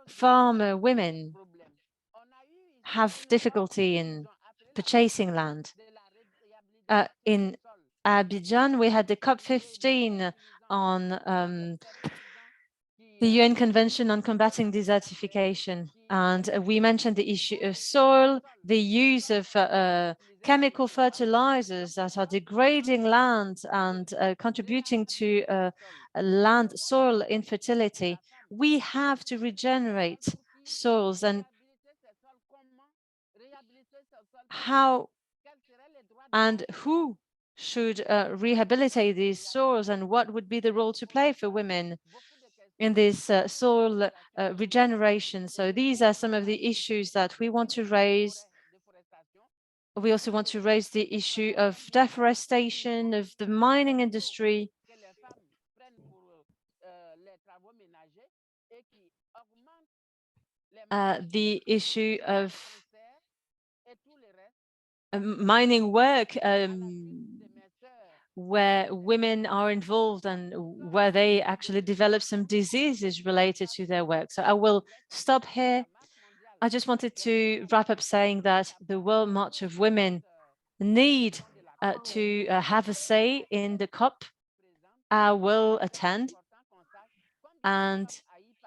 Farmer women have difficulty in purchasing land. In Abidjan, we had the COP15 on the UN Convention on Combating Desertification. And we mentioned the issue of soil, the use of chemical fertilizers that are degrading land and contributing to land soil infertility. We have to regenerate soils, and how and who should rehabilitate these soils, and what would be the role to play for women in this soil regeneration. So these are some of the issues that we want to raise. We also want to raise the issue of deforestation, of the mining industry. The issue of mining work where women are involved and where they actually develop some diseases related to their work. So I will stop here. I just wanted to wrap up saying that the World March of Women need to have a say in the COP will attend. And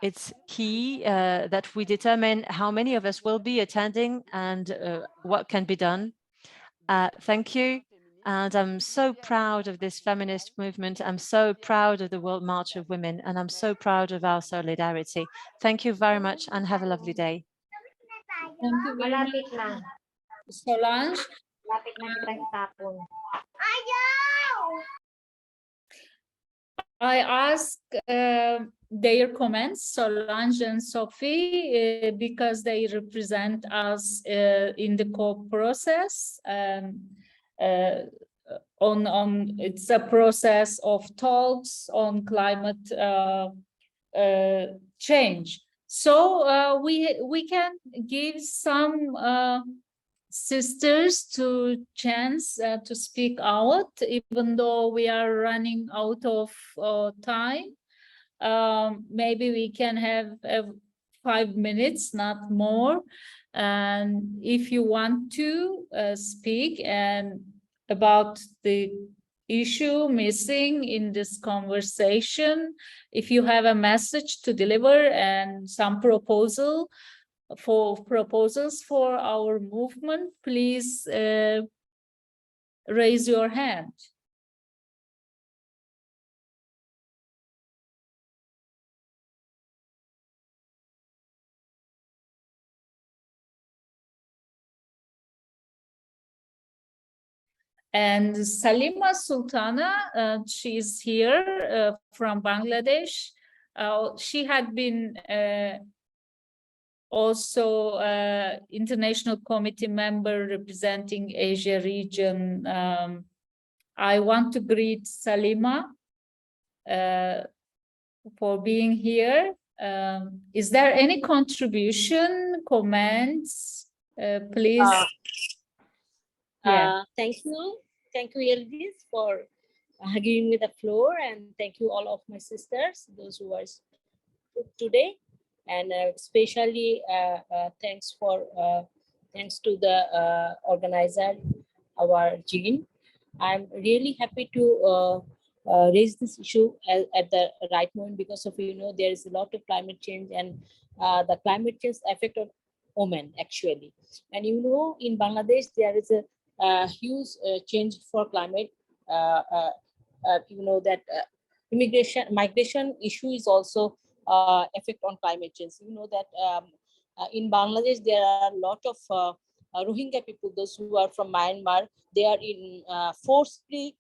it's key that we determine how many of us will be attending and what can be done. Thank you. And I'm so proud of this feminist movement. I'm so proud of the World March of Women, and I'm so proud of our solidarity. Thank you very much and have a lovely day. Thank you very much, Solange. I ask their comments, Solange and Sophie, because they represent us in the COP process. It's a process of talks on climate change. So we can give some sisters to chance to speak out, even though we are running out of time. Maybe we can have 5 minutes, not more. And if you want to speak and about the issue missing in this conversation, if you have a message to deliver and some proposals for our movement, please raise your hand. And Salima Sultana, she's here from Bangladesh. She had been also international committee member representing Asia region. I want to greet Salima for being here. Is there any contribution, comments, please? Thank you, Yildiz, for giving me the floor, and thank you all of my sisters, those who are today, and especially thanks to the organizer, our Jean. I'm really happy to raise this issue at the right moment, because of, there is a lot of climate change, and the climate change affect on women actually. And in Bangladesh there is a huge change for climate. That migration issue is also effect on climate change. That in Bangladesh there are a lot of Rohingya people, those who are from Myanmar. They are in forcibly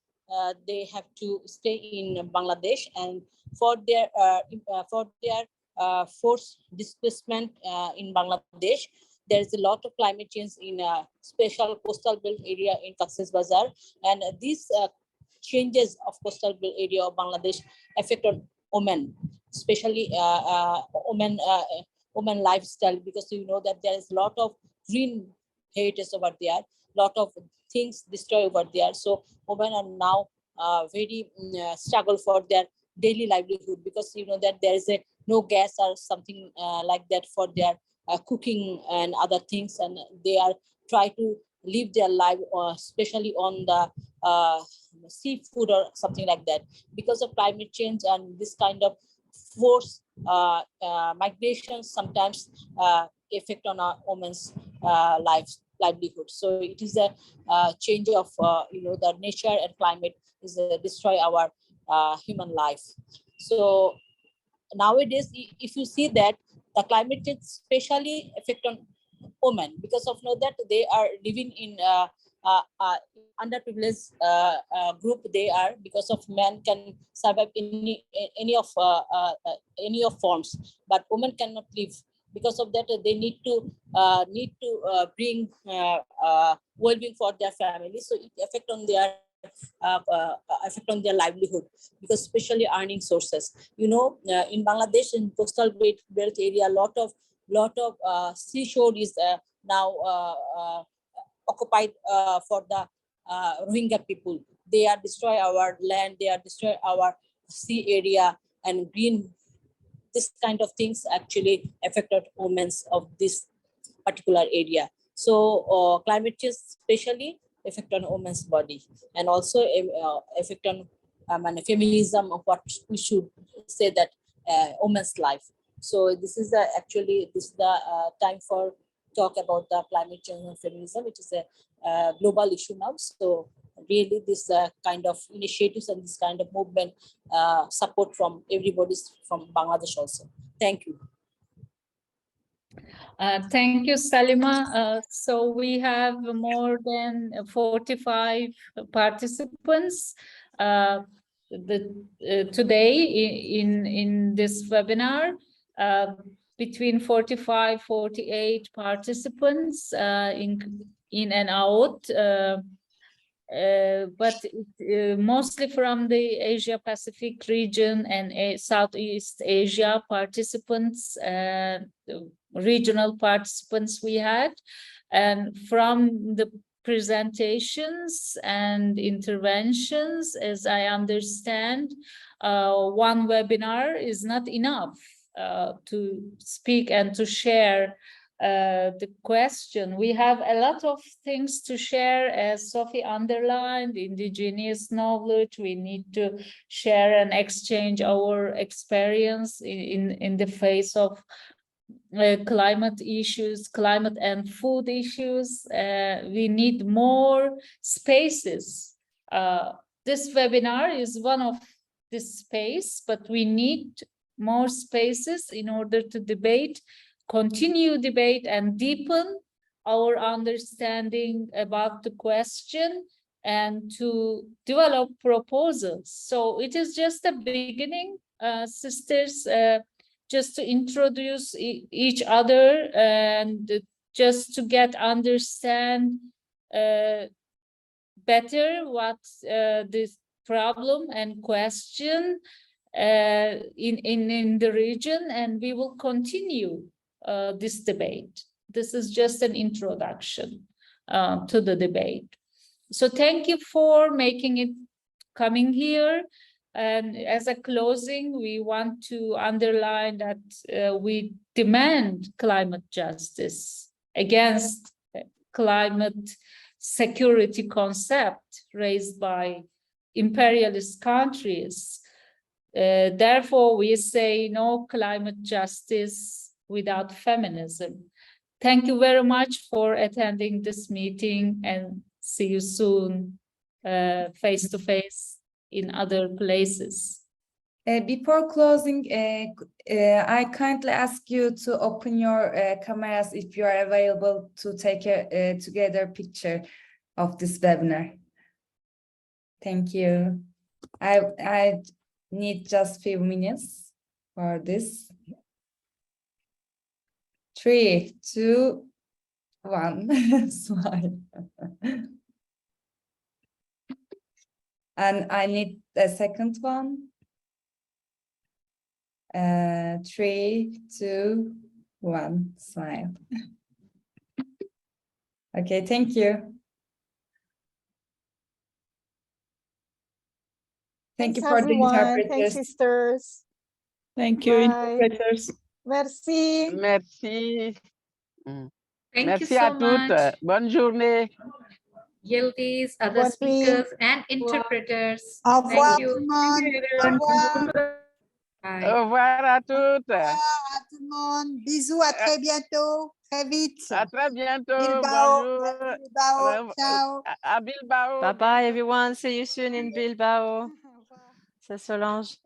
they have to stay in Bangladesh, and for their forced displacement in Bangladesh, there is a lot of climate change in a special coastal belt area in Cox's Bazar, and these changes of coastal belt area of Bangladesh affect on women, especially women lifestyle, because that there is a lot of green heritage over there, lot of things destroyed over there. So women are now very struggle for their daily livelihood, because that there is no gas or something like that for their cooking and other things, and they are try to live their life, especially on the seafood or something like that. Because of climate change and this kind of forced migration sometimes affect on our women's livelihood. So it is a change of the nature and climate is destroy our human life. So nowadays, if you see that the climate change especially affect on women, because of that they are living in underprivileged group. They are, because of men can survive any of forms, but women cannot live. Because of that, they need to bring well-being for their family. So it affect on their livelihood, because especially earning sources. In Bangladesh, in coastal belt area, lot of seashore is now occupied for the Rohingya people. They are destroy our land, they are destroy our sea area and green. This kind of things actually affected women of this particular area. So climate change especially effect on women's body, and also effect on feminism of what we should say that women's life. So this is actually the time for talk about the climate change and feminism, which is a global issue now. So really this kind of initiatives and this kind of movement support from everybody from Bangladesh also. Thank you. Thank you, Salima. So we have more than 45 participants today in this webinar. Between 45, 48 participants in and out, but mostly from the Asia-Pacific region and Southeast Asia participants, regional participants we had. And from the presentations and interventions, as I understand, one webinar is not enough to speak and to share the question. We have a lot of things to share, as Sophie underlined, indigenous knowledge. We need to share and exchange our experience in the face of climate issues, climate and food issues. We need more spaces. This webinar is one of this space, but we need more spaces in order to debate, continue debate, and deepen our understanding about the question and to develop proposals. So it is just a beginning, sisters, just to introduce each other and just to understand better what this problem and question in the region, and we will continue this debate. This is just an introduction to the debate. So thank you for making it, coming here. And as a closing, we want to underline that we demand climate justice against climate security concept raised by imperialist countries. Therefore, we say no climate justice without feminism. Thank you very much for attending this meeting, and see you soon face to face in other places. Before closing, I kindly ask you to open your cameras if you are available to take a together picture of this webinar. Thank you. I need just few minutes for this. 3, 2, 1, smile. And I need a second one. 3, 2, 1, smile. Okay, thank you. Thank you for everyone. the interpreters. Thanks, sisters. Thank you, interpreters. Merci. Merci. Thank Merci you so à toutes. much. Bonne journée. Yildiz, other Bonne speakers, nuit. and interpreters. Au revoir Thank tout you. le monde. Au revoir. Bye. Au revoir à toutes. Au revoir à tout le monde. Bisous, à très bientôt. Très vite. À très bientôt. Bilbao. Bonjour. Merci, Bilbao. Ciao. À Bilbao. Bye bye everyone. See you soon in Bilbao. C'est Solange.